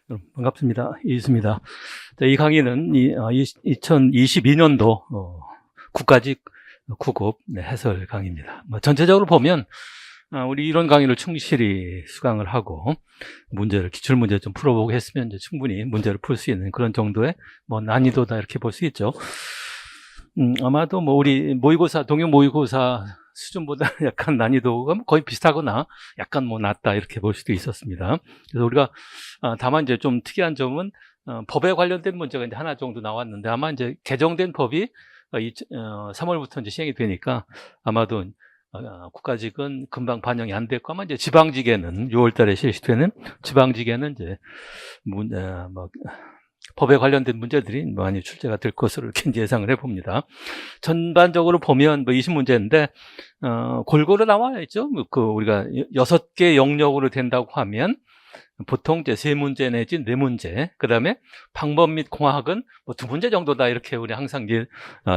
여러분 반갑습니다. 이수입니다. 이 강의는 2022년도 국가직 구급 해설 강의입니다. 전체적으로 보면 우리 이론 강의를 충실히 수강을 하고 기출 문제 좀 풀어보고 했으면 이제 충분히 문제를 풀 수 있는 그런 정도의 난이도다 이렇게 볼 수 있죠. 아마도 우리 모의고사, 동영 모의고사 수준보다 약간 난이도가 거의 비슷하거나 약간 낮다 이렇게 볼 수도 있었습니다. 그래서 우리가 다만 이제 좀 특이한 점은 법에 관련된 문제가 이제 하나 정도 나왔는데 아마 이제 개정된 법이 3월부터 이제 시행이 되니까 아마도 국가직은 금방 반영이 안 됐고 아마 이제 지방직에는 6월달에 실시되는 지방직에는 이제 법에 관련된 문제들이 많이 출제가 될 것으로 이렇게 예상을 해봅니다. 전반적으로 보면 20문제인데 골고루 나와 있죠. 우리가 6개 영역으로 된다고 하면 보통 이제 3문제 내지 4문제, 그 다음에 방법 및 공학은 2문제 정도다 이렇게 우리 항상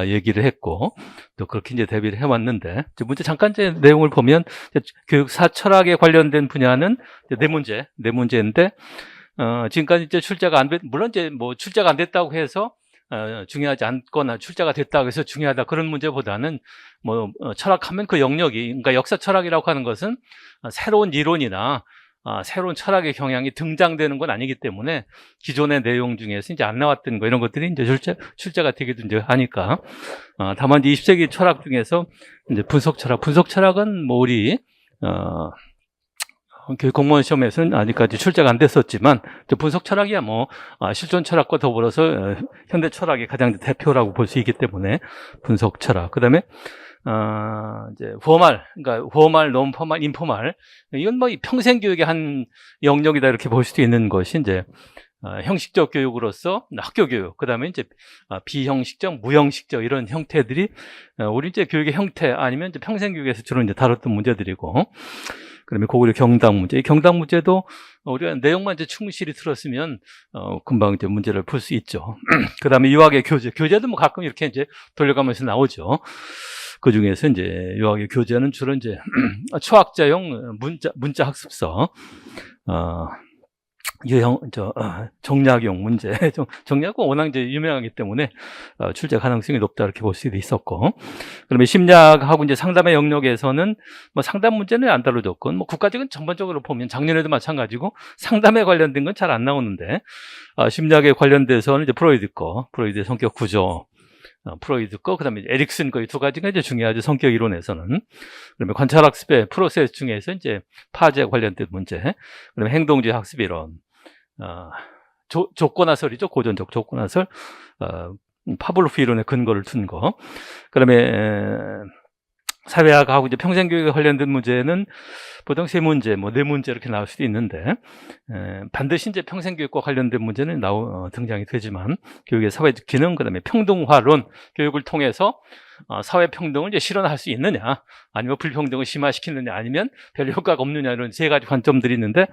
얘기를 했고 또 그렇게 이제 대비를 해왔는데 문제 잠깐 이제 내용을 보면 교육사 철학에 관련된 분야는 4문제인데 지금까지 이제 출제가 안 됐, 물론 이제 출제가 안 됐다고 해서 중요하지 않거나 출제가 됐다고 해서 중요하다 그런 문제보다는 철학하면 그 영역이, 그러니까 역사 철학이라고 하는 것은 새로운 이론이나 새로운 철학의 경향이 등장되는 건 아니기 때문에 기존의 내용 중에서 이제 안 나왔던 거 이런 것들이 이제 출제가 되기도 이제 하니까 다만 이제 20세기 철학 중에서 이제 분석 철학은 우리 공무원 시험에서는 아직까지 출제가 안 됐었지만 분석 철학이야 실존 철학과 더불어서 현대 철학의 가장 대표라고 볼 수 있기 때문에 분석 철학. 그다음에 이제 그러니까 포멀, 논포멀, 인포멀 이건 평생 교육의 한 영역이다 이렇게 볼 수도 있는 것이 이제 형식적 교육으로서 학교 교육, 그다음에 이제 비형식적, 무형식적 이런 형태들이 우리 이제 교육의 형태 아니면 이제 평생 교육에서 주로 이제 다뤘던 문제들이고. 그다음에 고구려 경당 문제. 이 경당 문제도 우리가 내용만 이제 충실히 들었으면 금방 이제 문제를 풀 수 있죠. 그다음에 유학의 교재도 가끔 이렇게 이제 돌려가면서 나오죠. 그 중에서 이제 유학의 교재는 주로 이제 초학자용 문자 학습서, 정략용 문제, 정략은 워낙 이제 유명하기 때문에 출제 가능성이 높다 이렇게 볼 수도 있었고, 그러면 심리학하고 이제 상담의 영역에서는 상담 문제는 안 다뤄졌고, 국가직은 전반적으로 보면 작년에도 마찬가지고 상담에 관련된 건 잘 안 나오는데, 심리학에 관련돼서는 이제 프로이드의 성격 구조, 프로이드 거, 그 다음에 에릭슨 거 이 두 가지가 이제 중요하죠. 성격 이론에서는. 그다음에 관찰학습의 프로세스 중에서 이제 파제 관련된 문제, 그다음에 행동주의 학습 이론, 조건화설이죠. 고전적 조건화설, 파블로프 이론의 근거를 둔 거. 그다음에 사회학하고 이제 평생교육에 관련된 문제는 보통 3문제, 4문제 이렇게 나올 수도 있는데, 반드시 이제 평생교육과 관련된 문제는 등장이 되지만, 교육의 사회적 기능, 그 다음에 평등화론, 교육을 통해서 사회평등을 이제 실현할 수 있느냐, 아니면 불평등을 심화시키느냐, 아니면 별 효과가 없느냐, 이런 3가지 관점들이 있는데,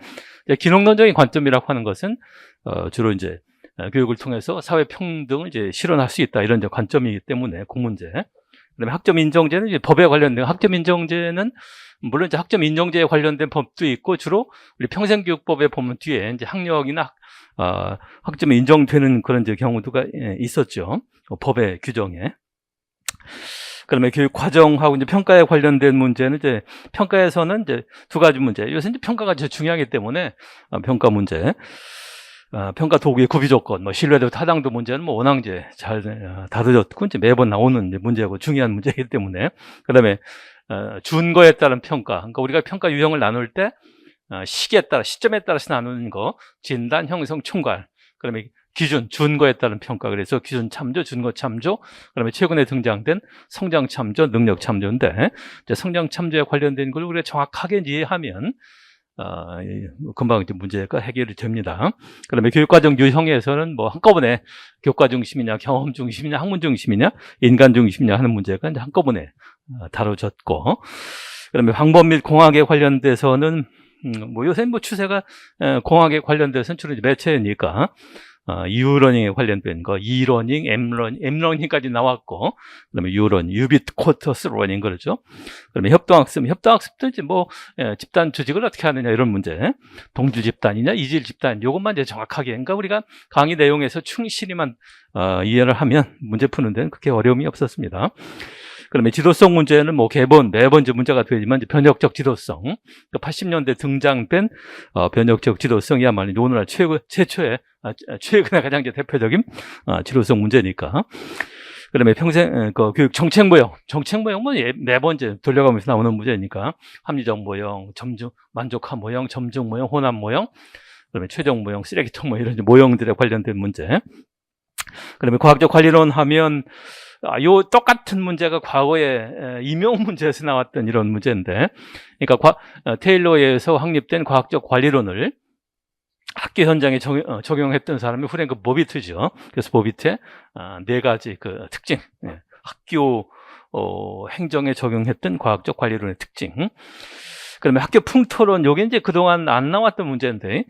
기능론적인 관점이라고 하는 것은, 주로 이제 교육을 통해서 사회평등을 이제 실현할 수 있다, 이런 이제 관점이기 때문에, 공문제. 그다음에 학점 인정제는 이제 법에 관련된 학점 인정제는 물론 이제 학점 인정제에 관련된 법도 있고 주로 우리 평생교육법에 보면 뒤에 이제 학력이나 학점이 인정되는 그런 이제 경우도가 있었죠. 법의 규정에. 그다음에 교육 과정하고 이제 평가에 관련된 문제는 이제 평가에서는 이제 2가지 문제. 요새 이제 평가가 제일 중요하기 때문에 평가 문제. 평가 도구의 구비 조건, 신뢰도 타당도 문제는 워낙 이제 잘 다뤄졌고 이제 매번 나오는 이제 문제고 중요한 문제이기 때문에. 그다음에 준거에 따른 평가. 그러니까 우리가 평가 유형을 나눌 때 시점에 따라서 나누는 거, 진단, 형성, 총괄. 그다음에 기준, 준거에 따른 평가. 그래서 기준 참조, 준거 참조. 그다음에 최근에 등장된 성장 참조, 능력 참조인데 이제 성장 참조에 관련된 걸 우리가 정확하게 이해하면 금방 이제 문제가 해결이 됩니다. 그다음에 교육과정 유형에서는 한꺼번에 교과 중심이냐, 경험 중심이냐, 학문 중심이냐, 인간 중심이냐 하는 문제가 이제 한꺼번에 다뤄졌고, 그다음에 방법 및 공학에 관련돼서는 요새 추세가 공학에 관련돼서는 주로 이제 매체니까 U러닝에 관련된 거, E러닝, M러닝까지 나왔고, 그다음에 U러닝, 유비쿼터스 러닝 그러죠. 그다음에 협동학습도 이제 뭐 집단 조직을 어떻게 하느냐 이런 문제, 동주 집단이냐 이질 집단, 요것만 이제 정확하게, 그러니까 우리가 강의 내용에서 충실히만 이해를 하면 문제 푸는 데는 그렇게 어려움이 없었습니다. 그다음에 지도성 문제는 뭐 매번 이제 문제가 되지만 이제 변혁적 지도성, 80년대 등장된 변혁적 지도성이야말로 오늘날 최근에 가장 이제 대표적인 지도성 문제니까. 그다음에 평생 교육 정책 모형 뭐 매번 이제 돌려가면서 나오는 문제니까 합리적 모형, 만족한 모형, 점증 모형, 혼합 모형, 그다음에 최종 모형, 쓰레기통 모형, 이런 모형들에 관련된 문제. 그다음에 과학적 관리론 하면 요 똑같은 문제가 과거에 임용 문제에서 나왔던 이런 문제인데, 그러니까 테일러에 의해서 확립된 과학적 관리론을 학교 현장에 적용했던 사람이 프랭크 보비트죠. 그래서 보비트의 네 가지 그 특징, 학교 행정에 적용했던 과학적 관리론의 특징. 그러면 학교 풍토론, 요게 이제 그동안 안 나왔던 문제인데,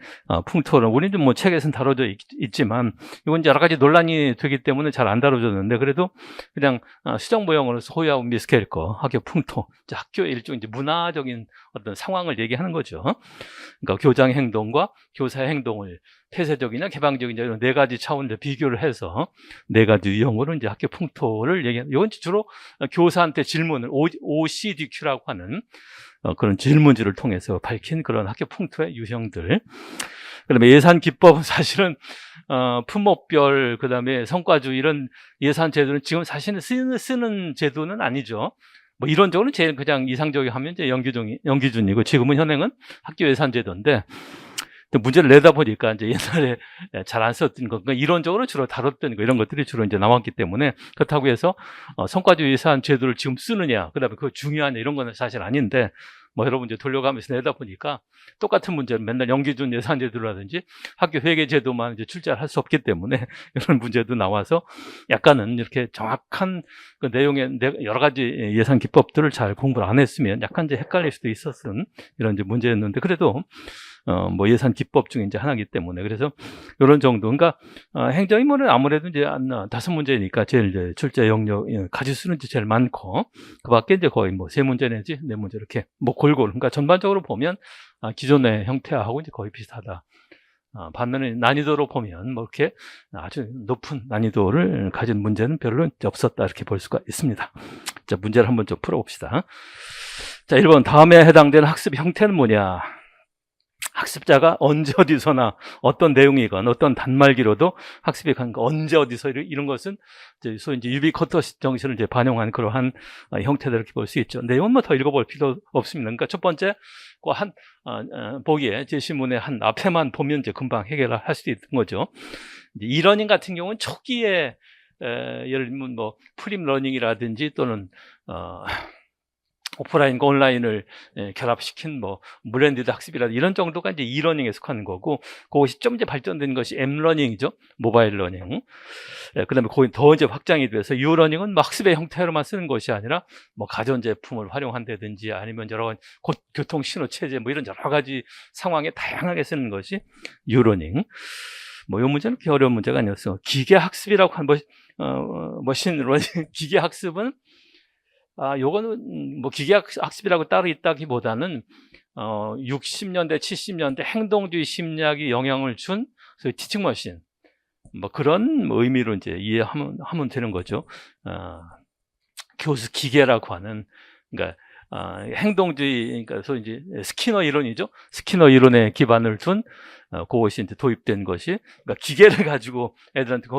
풍토론, 우리는 뭐 책에서는 다뤄져 있지만, 이건 이제 여러 가지 논란이 되기 때문에 잘 안 다뤄졌는데, 그래도 그냥 수정 모형으로서 호야하고 미스켈거, 학교 풍토, 이제 학교의 일종 이제 문화적인 어떤 상황을 얘기하는 거죠. 그러니까 교장 행동과 교사의 행동을 폐쇄적이냐 개방적이냐 이런 네 가지 차원에서 비교를 해서 네 가지 유형으로 이제 학교 풍토를 얘기하는, 이건 주로 교사한테 질문을 OCDQ라고 하는 그런 질문지를 통해서 밝힌 그런 학교 풍토의 유형들. 그다음에 예산 기법은 사실은 품목별, 그다음에 성과주의 이런 예산 제도는 지금 사실은 쓰는 제도는 아니죠. 뭐 이론적으로는 제일 그냥 이상적이 하면 이제 연기준이고, 지금은 현행은 학교 예산 제도인데, 문제를 내다 보니까 이제 옛날에 잘 안 썼던 거, 그러니까 이론적으로 주로 다뤘던 거, 이런 것들이 주로 이제 나왔기 때문에, 그렇다고 해서 성과주의 예산 제도를 지금 쓰느냐, 그다음에 그거 중요하냐 이런 거는 사실 아닌데, 뭐 여러분 이제 돌려가면서 내다 보니까 똑같은 문제를 맨날 연기준 예산 제도라든지 학교 회계 제도만 이제 출제를 할 수 없기 때문에 이런 문제도 나와서 약간은 이렇게 정확한 그 내용의 여러 가지 예산 기법들을 잘 공부를 안 했으면 약간 이제 헷갈릴 수도 있었던 이런 이제 문제였는데, 그래도 뭐 예산 기법 중에 이제 하나이기 때문에, 그래서 이런 정도. 그러니까 행정인문은 아무래도 이제 5문제니까 제일 이제 출제 영역 가지수는 이제 제일 많고, 그 밖에 이제 거의 뭐 3문제 내지 4문제 이렇게 뭐 골고루. 그러니까 전반적으로 보면 기존의 형태하고 이제 거의 비슷하다. 반면에 난이도로 보면 뭐 이렇게 아주 높은 난이도를 가진 문제는 별로 없었다, 이렇게 볼 수가 있습니다. 자, 문제를 한번 좀 풀어봅시다. 자, 1번, 다음에 해당되는 학습 형태는 뭐냐? 학습자가 언제 어디서나 어떤 내용이건 어떤 단말기로도 학습이 가는 거, 언제 어디서 이런 것은 이제 소위 이제 유비쿼터 정신을 이제 반영한 그러한 형태들 이렇게 볼 수 있죠. 내용은 뭐 더 읽어볼 필요 없습니다. 그러니까 첫 번째 보기에 제시문의 한 앞에만 보면 이제 금방 해결을 할 수도 있는 거죠. 이제 이러닝 같은 경우는 초기에 예를 들면 뭐 프림 러닝이라든지 또는 오프라인과 온라인을 결합시킨 뭐 블렌디드 학습이라든지 이런 정도가 이제 이러닝에 속하는 거고, 그것이 좀 이제 발전된 것이 M러닝이죠. 모바일 러닝. 그다음에 거기 더 이제 확장이 돼서 U러닝은 뭐 학습의 형태로만 쓰는 것이 아니라 뭐 가전제품을 활용한다든지 아니면 여러 가지 교통 신호 체제 뭐 이런 여러 가지 상황에 다양하게 쓰는 것이 U러닝. 뭐 이 문제는 그렇게 어려운 문제가 아니었어. 기계 학습이라고 한 머신 러닝, 기계 학습은 요거는 뭐 기계학습이라고 따로 있다기보다는 60년대, 70년대 행동주의 심리학이 영향을 준 소위 티칭머신, 뭐 그런 의미로 이제 이해하면 되는 거죠. 교수 기계라고 하는, 그러니까 행동주의, 그러니까 소위 이제 스키너 이론이죠. 스키너 이론에 기반을 둔 그것이 이제 도입된 것이, 그러니까 기계를 가지고 애들한테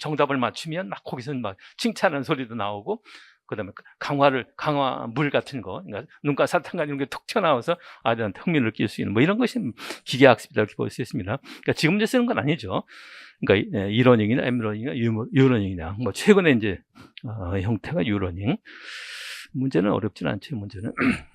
정답을 맞추면 막 거기서 막 칭찬하는 소리도 나오고, 그다음에 강화물 같은 거, 그러니까 눈가 사탕 이런 게 톡 튀어나와서 아이들한테 흥미를 느낄 수 있는 뭐 이런 것이 기계학습이라고 이렇게 볼 수 있습니다. 그러니까 지금 이제 쓰는 건 아니죠. 그러니까 이러닝이나 M러닝이나 U러닝이냐, 뭐 최근에 이제 형태가 U러닝. 문제는 어렵진 않죠, 문제는.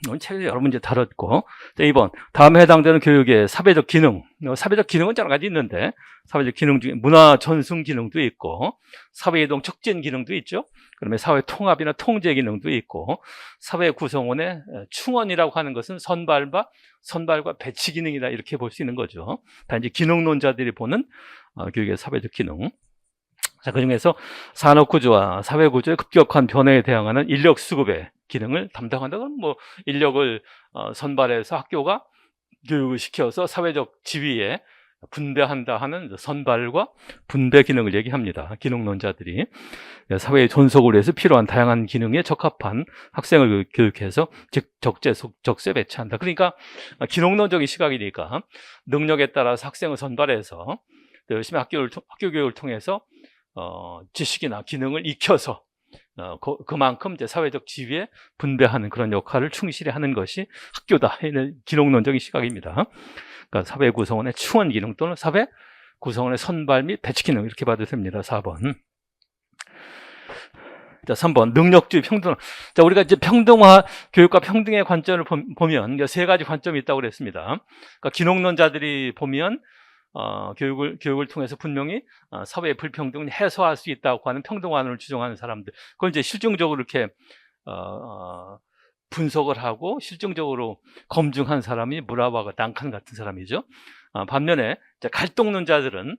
오늘 책에 여러 문제 다뤘고. 자, 2번. 다음에 해당되는 교육의 사회적 기능. 사회적 기능은 여러 가지 있는데, 사회적 기능 중에 문화 전승 기능도 있고, 사회이동 촉진 기능도 있죠. 그다음에 사회 통합이나 통제 기능도 있고, 사회 구성원의 충원이라고 하는 것은 선발과 배치 기능이다. 이렇게 볼 수 있는 거죠. 다 이제 기능론자들이 보는 교육의 사회적 기능. 자, 그 중에서 산업구조와 사회구조의 급격한 변화에 대응하는 인력 수급의 기능을 담당한다는 뭐 인력을 선발해서 학교가 교육을 시켜서 사회적 지위에 분배한다 하는 선발과 분배 기능을 얘기합니다. 기능론자들이 사회의 존속을 위해서 필요한 다양한 기능에 적합한 학생을 교육해서 적재 배치한다. 그러니까 기능론적인 시각이니까 능력에 따라서 학생을 선발해서 열심히 학교 교육을 통해서 지식이나 기능을 익혀서 그만큼 이제 사회적 지위에 분배하는 그런 역할을 충실히 하는 것이 학교다. 이는 기능론적인 시각입니다. 그러니까 사회 구성원의 충원 기능 또는 사회 구성원의 선발 및 배치 기능 이렇게 봐도 됩니다. 4번. 자, 3번. 능력주의 평등. 자, 우리가 이제 평등화 교육과 평등의 관점을 보면 세 가지 관점이 있다고 그랬습니다. 그러니까 기능론자들이 보면 교육을 통해서 분명히 사회의 불평등을 해소할 수 있다고 하는 평등화론을 주장하는 사람들, 그걸 이제 실증적으로 이렇게 분석을 하고 실증적으로 검증한 사람이 무라바가 당칸 같은 사람이죠. 반면에 갈등론자들은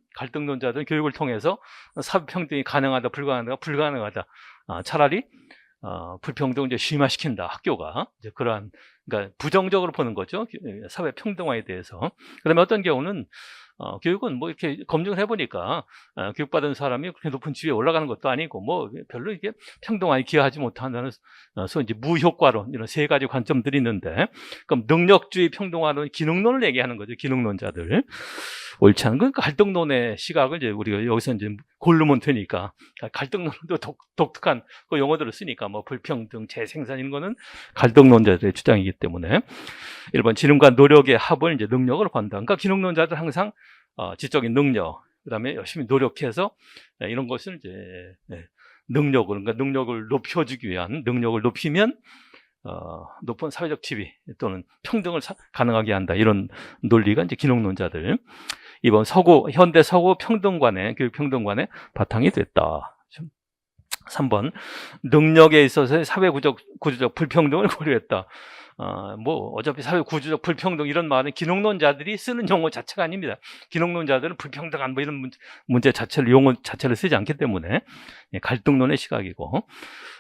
교육을 통해서 사회 평등이 가능하다, 불가능하다. 차라리 불평등을 이제 심화시킨다, 학교가. 이제 그러니까 부정적으로 보는 거죠. 사회 평등화에 대해서. 그다음에 어떤 경우는 교육은 뭐 이렇게 검증을 해보니까 교육받은 사람이 그렇게 높은 지위에 올라가는 것도 아니고 뭐 별로 이게 평등화에 기여하지 못한다는 소위 이제 무효과론, 이런 세 가지 관점들이 있는데, 그럼 능력주의 평등화론, 기능론을 얘기하는 거죠. 기능론자들. 옳지 않은 그 갈등론의 시각을 이제 우리가 여기서 이제 고르면 되니까, 갈등론도 독특한 그 용어들을 쓰니까 뭐 불평등, 재생산 이런 거는 갈등론자들의 주장이기 때문에 1번 지능과 노력의 합을 이제 능력으로 본다. 그러니까 기능론자들 항상 지적인 능력, 그다음에 열심히 노력해서 이런 것을 이제 그러니까 능력을 높여주기 위한, 능력을 높이면 높은 사회적 지위 또는 평등을 가능하게 한다. 이런 논리가 이제 기능론자들. 이번 현대 서구 평등관의 교육 평등관의 바탕이 됐다. 3번 능력에 있어서의 사회 구조적 불평등을 고려했다. 뭐 어차피 사회 구조적 불평등 이런 말은 기능론자들이 쓰는 용어 자체가 아닙니다. 기능론자들은 불평등한 뭐 이런 문제 자체를, 용어 자체를 쓰지 않기 때문에 갈등론의 시각이고,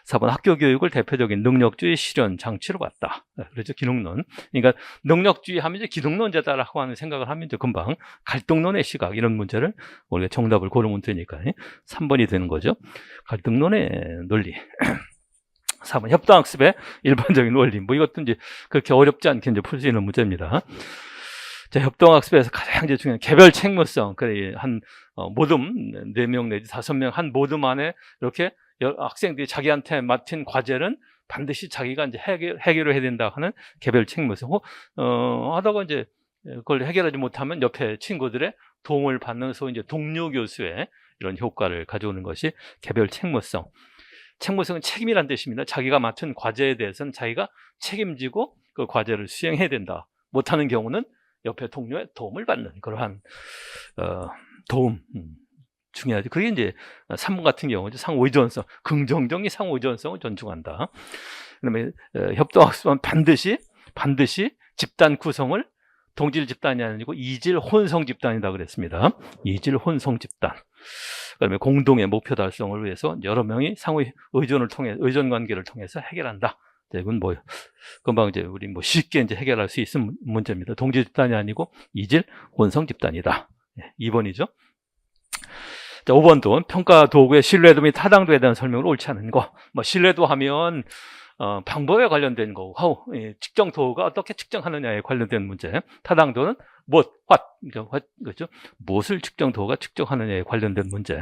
4번 학교 교육을 대표적인 능력주의 실현 장치로 봤다. 그렇죠, 기능론. 그러니까 능력주의 하면 이제 기능론자다라고 하는 생각을 하면 이제 금방 갈등론의 시각, 이런 문제를 우리가 정답을 고르면 되니까 3번이 되는 거죠. 갈등론의 논리. 4번 협동학습의 일반적인 원리. 뭐 이것도 이제 그렇게 어렵지 않게 이제 풀 수 있는 문제입니다. 자, 협동학습에서 가장 이제 중요한 개별 책무성. 그래, 한 모듬 4명 내지 5명 한 모듬 안에 이렇게 학생들이 자기한테 맡은 과제는 반드시 자기가 이제 해결을 해야 된다 하는 개별 책무성. 하다가 이제 그걸 해결하지 못하면 옆에 친구들의 도움을 받는 소위 이제 동료 교수의 이런 효과를 가져오는 것이 개별 책무성. 책무성은 책임이란 뜻입니다. 자기가 맡은 과제에 대해서는 자기가 책임지고 그 과제를 수행해야 된다. 못하는 경우는 옆에 동료의 도움을 받는 그러한 도움. 중요하죠. 그게 이제 3번 같은 경우죠. 상호의존성, 긍정적인 상호의존성을 존중한다. 그다음에 협동학습은 반드시 집단 구성을 동질 집단이 아니고 이질 혼성 집단이다 그랬습니다. 이질 혼성 집단. 그다음에 공동의 목표 달성을 위해서 여러 명이 상호 의존 관계를 통해서 해결한다. 이건 뭐 금방 이제 우리 뭐 쉽게 이제 해결할 수 있는 문제입니다. 동질 집단이 아니고 이질 혼성 집단이다. 2번이죠. 자, 5번도 평가 도구의 신뢰도 및 타당도에 대한 설명을 옳지 않은 거. 뭐 신뢰도 하면 방법에 관련된 거고, 측정 도구가 어떻게 측정하느냐에 관련된 문제. 타당도는 그렇죠? 무엇을 측정 도구가 측정하느냐에 관련된 문제.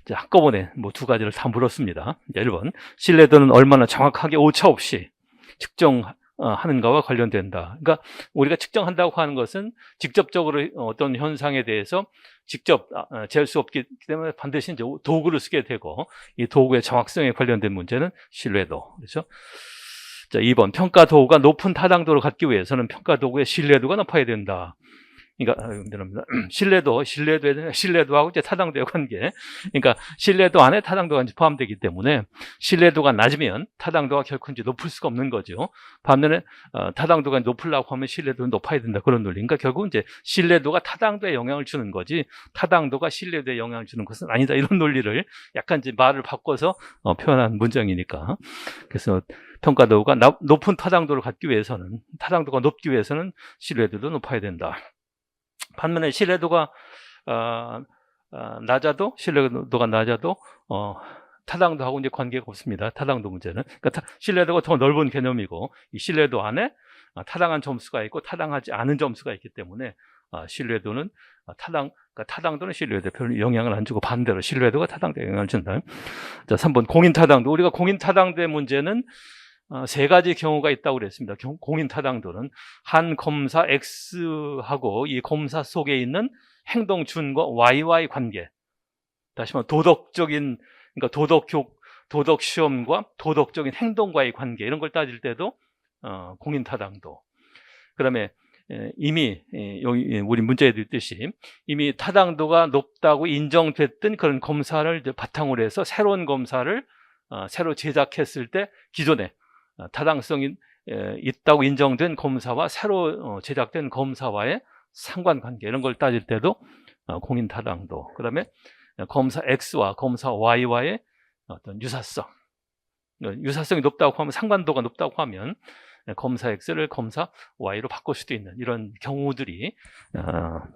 자, 한꺼번에 뭐 두 가지를 다 물었습니다. 1번 신뢰도는 얼마나 정확하게 오차 없이 측정할 하는가와 관련된다. 그러니까 우리가 측정한다고 하는 것은 직접적으로 어떤 현상에 대해서 직접 잴 수 없기 때문에 반드시 이제 도구를 쓰게 되고, 이 도구의 정확성에 관련된 문제는 신뢰도. 그렇죠? 자, 2번 평가 도구가 높은 타당도를 갖기 위해서는 평가 도구의 신뢰도가 높아야 된다. 그러니까 신뢰도하고 이제 타당도의 관계. 그러니까 신뢰도 안에 타당도가 이제 포함되기 때문에 신뢰도가 낮으면 타당도가 결코 이제 높을 수가 없는 거죠. 반면에 타당도가 높으려고 하면 신뢰도는 높아야 된다, 그런 논리. 그러니까 결국 이제 신뢰도가 타당도에 영향을 주는 거지 타당도가 신뢰도에 영향을 주는 것은 아니다, 이런 논리를 약간 이제 말을 바꿔서 표현한 문장이니까. 그래서 평가 도구가 높은 타당도를 갖기 위해서는, 타당도가 높기 위해서는 신뢰도도 높아야 된다. 반면에 신뢰도가 낮아도 타당도하고 이제 관계가 없습니다. 타당도 문제는. 그러니까 신뢰도가 더 넓은 개념이고, 이 신뢰도 안에 타당한 점수가 있고 타당하지 않은 점수가 있기 때문에 신뢰도는 그러니까 타당도는 신뢰도에 별 영향을 안 주고 반대로 신뢰도가 타당도에 영향을 준다. 자, 3번 공인 타당도. 우리가 공인 타당도의 문제는 세 가지 경우가 있다고 그랬습니다. 공인 타당도는 한 검사 X하고 이 검사 속에 있는 행동 준과 Y와의 관계. 다시 말해 그러니까 도덕 시험과 도덕적인 행동과의 관계, 이런 걸 따질 때도 공인 타당도. 그다음에 이미 여기 우리 문제에도 있듯이 이미 타당도가 높다고 인정됐던 그런 검사를 바탕으로 해서 새로운 검사를 새로 제작했을 때 기존에 타당성이 있다고 인정된 검사와 새로 제작된 검사와의 상관관계, 이런 걸 따질 때도 공인 타당도. 그다음에 검사 X와 검사 Y와의 어떤 유사성이 높다고 하면, 상관도가 높다고 하면 검사 X를 검사 Y로 바꿀 수도 있는 이런 경우들이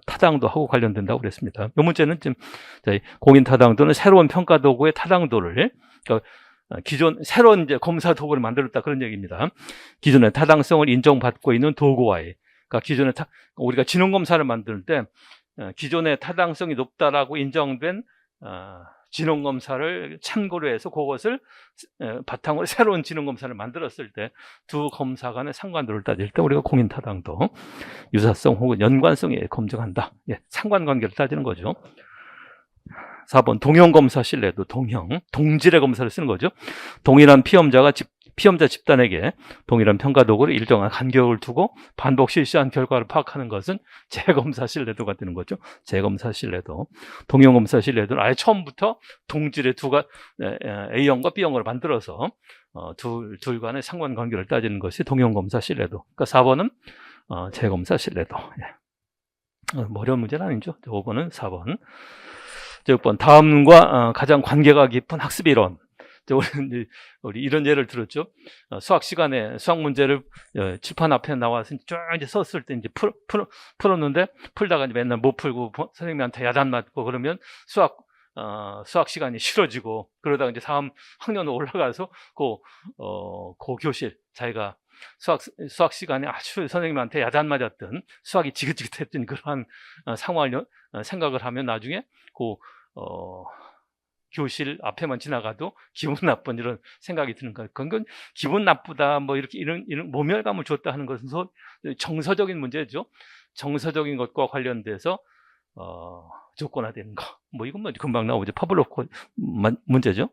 타당도하고 관련된다고 그랬습니다. 이 문제는 지금 공인 타당도는 새로운 평가 도구의 타당도를, 그러니까 기존 새로운 이제 검사 도구를 만들었다, 그런 얘기입니다. 기존의 타당성을 인정받고 있는 도구와의, 그러니까 기존에 우리가 지능 검사를 만들 때 기존의 타당성이 높다라고 인정된 지능 검사를 참고로 해서 그것을 바탕으로 새로운 지능 검사를 만들었을 때 두 검사 간의 상관도를 따질 때 우리가 공인 타당도, 유사성 혹은 연관성에 검증한다. 상관관계를 따지는 거죠. 4번 동형 검사 신뢰도. 동질의 검사를 쓰는 거죠. 동일한 피험자 집단에게 동일한 평가 도구를 일정한 간격을 두고 반복 실시한 결과를 파악하는 것은 재검사 신뢰도가 되는 거죠. 재검사 신뢰도. 동형 검사 신뢰도는 아예 처음부터 동질의 A형과 B형을 만들어서 둘 간의 상관관계를 따지는 것이 동형 검사 신뢰도. 그러니까 4번은 재검사 신뢰도. 어려운 문제는 아니죠. 5번은 4번. 6번 다음과 가장 관계가 깊은 학습 이론. 우리 이런 예를 들었죠. 수학 시간에 수학 문제를 칠판 앞에 나와서 쭉 이제 썼을 때 이제 풀었는데 풀다가 이제 맨날 못 풀고 선생님한테 야단 맞고 그러면 수학 시간이 싫어지고, 그러다가 이제 다음 학년으로 올라가서 그 교실 자기가 수학 시간에 아주 선생님한테 야단 맞았던, 수학이 지긋지긋했던 그러한 상황을 생각을 하면 나중에 교실 앞에만 지나가도 기분 나쁜 이런 생각이 드는 거예요. 그건 기분 나쁘다, 뭐 이렇게 이런 모멸감을 줬다 하는 것은 정서적인 문제죠. 정서적인 것과 관련돼서 조건화되는 거. 뭐 이건 뭐 금방 나오죠. 파블로프 문제죠.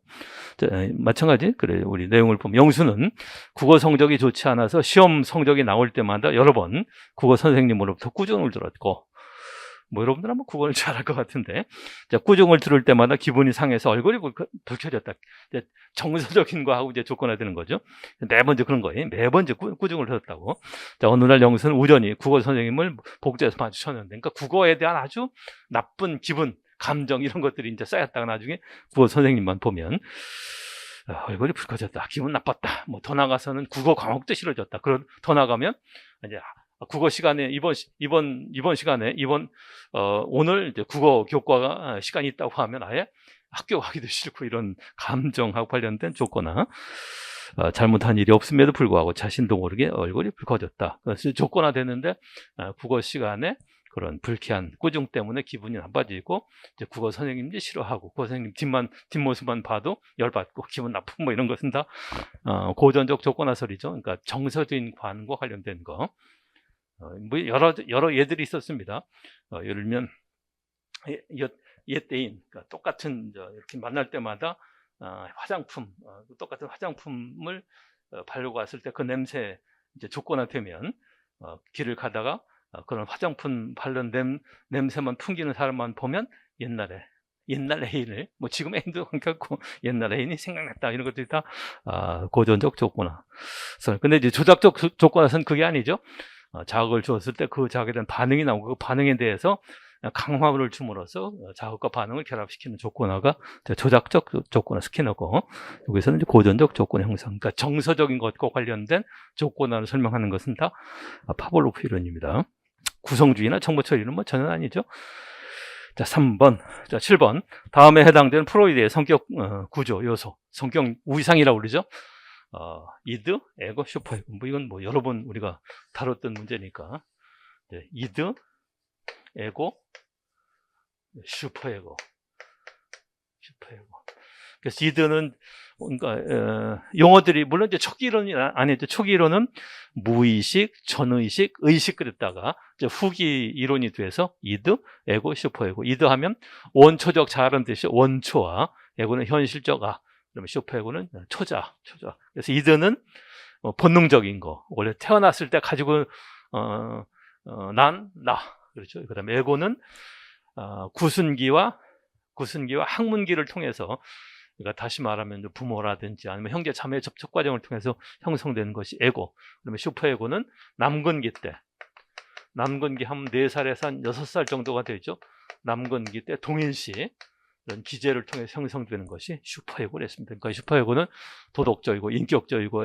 자, 마찬가지. 그래, 우리 내용을 보면 영수는 국어 성적이 좋지 않아서 시험 성적이 나올 때마다 여러 번 국어 선생님으로부터 꾸중을 들었고, 뭐 여러분들 아마 국어를 잘할 것 같은데, 자, 꾸중을 들을 때마다 기분이 상해서 얼굴이 붉혀졌다. 정서적인 거하고 이제 조건화되는 거죠. 매번 그런 거예요. 매번 꾸중을 들었다고. 자, 어느 날 영수는 우연히 국어 선생님을 복도에서 마주쳤는데, 그러니까 국어에 대한 아주 나쁜 기분, 감정, 이런 것들이 이제 쌓였다가 나중에 국어 선생님만 보면 얼굴이 붉어졌다, 기분 나빴다, 뭐 더 나가서는 국어 과목도 싫어졌다. 더 나가면 이제 국어 시간에 이번 시간에 오늘 이제 국어 교과 시간이 있다고 하면 아예 학교 가기도 싫고, 이런 감정하고 관련된 조건화. 잘못한 일이 없음에도 불구하고 자신도 모르게 얼굴이 붉어졌다. 그래서 조건화되는데 국어 시간에 그런 불쾌한 꾸중 때문에 기분이 나빠지고 이제 국어 선생님이 싫어하고 국어 선생님 뒷모습만 봐도 열받고 기분 나쁘고 뭐 이런 것은 다 고전적 조건화설이죠. 그러니까 정서적인 관과 관련된 거. 뭐 여러 예들이 있었습니다. 예를 들면 옛대인, 그러니까 똑같은 이렇게 만날 때마다 화장품, 똑같은 화장품을 바르고 왔을 때 그 냄새 이제 조건화되면 길을 가다가 그런 화장품 바른 냄새만 풍기는 사람만 보면 옛날 애인을, 뭐 지금 애인도 괜찮고 옛날 애인이 생각났다, 이런 것들이 다 고전적 조건화. 근데 이제 조작적 조건화는 그게 아니죠. 자극을 주었을 때 그 자극에 대한 반응이 나오고 그 반응에 대해서 강화를 줌으로써 자극과 반응을 결합시키는 조건화가 조작적 조건화 스키너고, 여기서는 이제 고전적 조건화 형성, 그러니까 정서적인 것과 관련된 조건화를 설명하는 것은 다 파블로프 이론입니다. 구성주의나 정보처리는 뭐 전혀 아니죠. 자, 3번, 자, 7번. 다음에 해당되는 프로이드의 성격 구조 요소, 성격 우상이라고 그러죠. 이드, 에고, 슈퍼에고. 뭐 이건 뭐 여러 번 우리가 다뤘던 문제니까. 이드, 에고, 슈퍼에고. 그래서 이드는, 그러니까 용어들이 물론 이제 초기 이론이 아니죠. 초기 이론은 무의식, 전의식, 의식 그랬다가 이제 후기 이론이 돼서 이드, 에고, 슈퍼에고. 이드 하면 원초적 자라는 뜻이 원초와, 에고는 현실적 그러면 슈퍼에고는 초자. 그래서 이드는 본능적인 거, 원래 태어났을 때 가지고 나. 그렇죠. 그다음에 에고는 구순기와 학문기를 통해서, 그러니까 다시 말하면 부모라든지 아니면 형제 자매 접촉 과정을 통해서 형성되는 것이 에고. 그러면 슈퍼에고는 남근기 하면 4살에서 한 6살 정도가 되죠. 남근기 때 동일시 이런 기제를 통해 형성되는 것이 슈퍼에고를 했습니다. 그러니까 슈퍼에고는 도덕적이고 인격적이고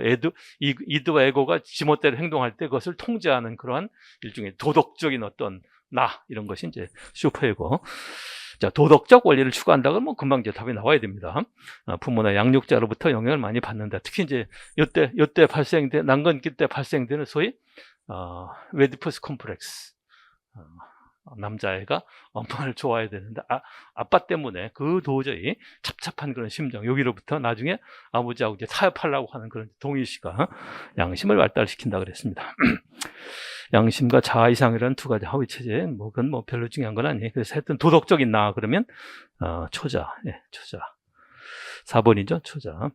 이드와 에고가 지멋대로 행동할 때 그것을 통제하는 그러한 일종의 도덕적인 어떤 이런 것이 이제 슈퍼에고. 자, 도덕적 원리를 추구한다고 뭐 금방 이제 답이 나와야 됩니다. 부모나 양육자로부터 영향을 많이 받는다. 특히 이제 요때 발생된 난건기 때 발생되는 소위 웨디푸스 콤플렉스. 남자애가 엄마를 좋아해야 되는데 아빠 때문에 그 도저히 찹찹한 그런 심정, 여기로부터 나중에 아버지하고 이제 타협하려고 하는 그런 동의시가 양심을 발달시킨다 그랬습니다. 양심과 자아 이상이라는 두 가지 하위 체제, 뭐 그건 뭐 별로 중요한 건 아니에요. 그래서 하여튼 도덕적인 그러면 초자, 초자. 4번이죠, 초자.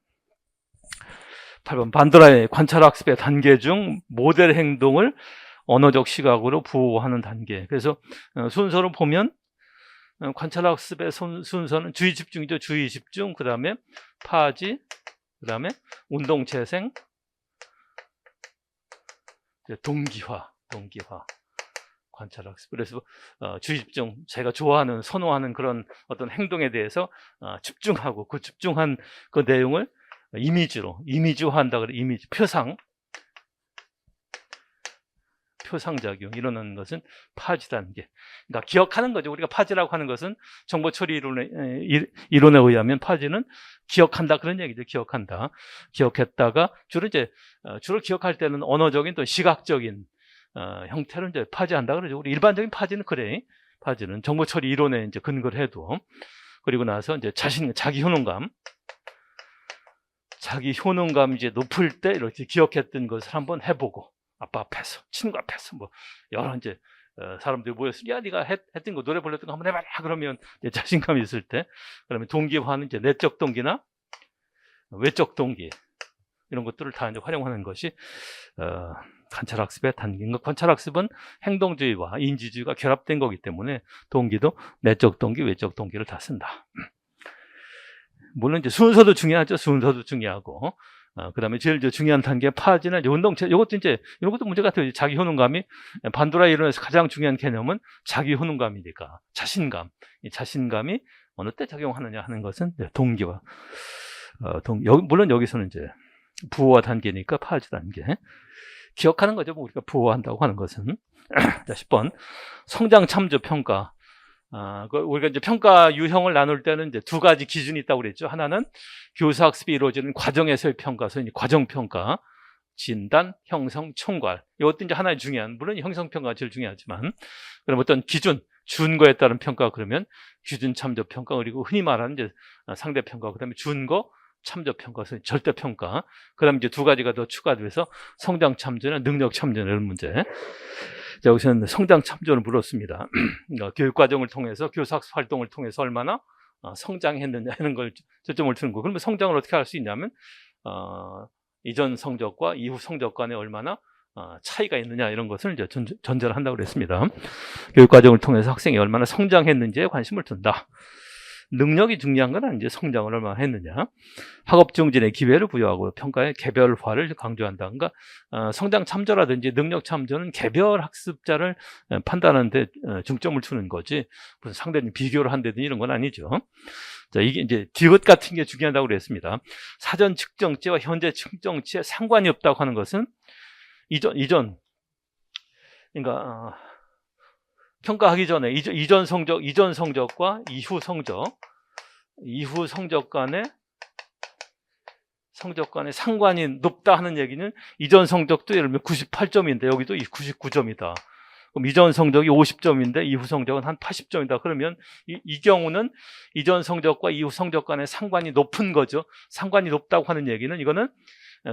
8번 반도라의 관찰학습의 단계 중 모델 행동을 언어적 시각으로 부호하는 단계. 그래서 순서로 보면 관찰학습의 순서는 주의 집중이죠. 주의 집중, 그 다음에 파지, 그 다음에 운동재생, 동기화. 관찰학습. 그래서 주의 집중, 제가 좋아하는, 선호하는 그런 어떤 행동에 대해서 집중하고 그 집중한 그 내용을 이미지화한다 그래. 이미지, 표상작용, 이러는 것은 파지 단계. 그러니까 기억하는 거죠. 우리가 파지라고 하는 것은 정보처리 이론에 의하면 파지는 기억한다, 그런 얘기죠. 기억했다가 주로 기억할 때는 언어적인 또 시각적인 형태를 이제 파지한다 그러죠. 우리 일반적인 파지는 그래. 파지는 정보처리 이론에 이제 근거를 해도. 그리고 나서 이제 자기 효능감 이제 높을 때 이렇게 기억했던 것을 한번 해보고, 아빠 앞에서, 친구 앞에서, 뭐 여러 이제 사람들이 모여서, 야, 네가 했던 거, 노래 불렀던 거 한번 해봐라. 그러면 이제 자신감이 있을 때, 그러면 동기화는 이제 내적 동기나 외적 동기, 이런 것들을 다 이제 활용하는 것이 관찰학습의 단계인가. 관찰학습은 행동주의와 인지주의가 결합된 거기 때문에 동기도 내적 동기, 외적 동기를 다 쓴다. 물론 이제 순서도 중요하죠. 중요하고. 그 다음에 제일 중요한 단계 파지나 운동체, 이것도 문제 같아요. 자기 효능감이, 반도라 이론에서 가장 중요한 개념은 자기 효능감이니까, 자신감이 어느 때 작용하느냐 하는 것은 동기와, 물론 여기서는 이제 부호화 단계니까 파지 단계. 기억하는 거죠. 우리가 부호한다고 하는 것은. 자, 10번. 성장 참조 평가. 우리가 이제 평가 유형을 나눌 때는 이제 두 가지 기준이 있다고 그랬죠. 하나는 교사 학습이 이루어지는 과정에서의 평가, 소위 과정평가. 진단, 형성, 총괄. 이것도 이제 하나의 중요한, 물론 형성평가가 제일 중요하지만, 그럼 어떤 기준, 준거에 따른 평가, 그러면 기준 참조 평가, 그리고 흔히 말하는 이제 상대 평가, 그 다음에 준거, 참조 평가, 절대 평가. 그 다음에 이제 두 가지가 더 추가돼서 성장 참조나 능력 참조 이런 문제. 자, 여기서는 성장 참조를 물었습니다. 그러니까 교육과정을 통해서, 교사 활동을 통해서 얼마나 성장했느냐 하는 걸 초점을 두는 거. 그러면 성장을 어떻게 할 수 있냐면, 이전 성적과 이후 성적 간에 얼마나 차이가 있느냐 이런 것을 이제 전제를 한다고 그랬습니다. 교육과정을 통해서 학생이 얼마나 성장했는지에 관심을 둔다. 능력이 중요한 건 아니지, 성장을 얼마나 했느냐. 학업 증진의 기회를 부여하고 평가의 개별화를 강조한다. 그러니까 성장 참조라든지 능력 참조는 개별 학습자를 판단하는 데 중점을 두는 거지, 무슨 상대는 비교를 한다든지 이런 건 아니죠. 자, 이게 이제 디귿 같은 게 중요하다고 그랬습니다. 사전 측정치와 현재 측정치에 상관이 없다고 하는 것은 이전 그러니까 평가하기 전에 이전 성적과 이후 성적 간의 상관이 높다 하는 얘기는, 이전 성적도 예를 들면 98점인데 여기도 99점이다. 그럼 이전 성적이 50점인데 이후 성적은 한 80점이다. 그러면 이 경우는 이전 성적과 이후 성적 간의 상관이 높은 거죠. 상관이 높다고 하는 얘기는, 이거는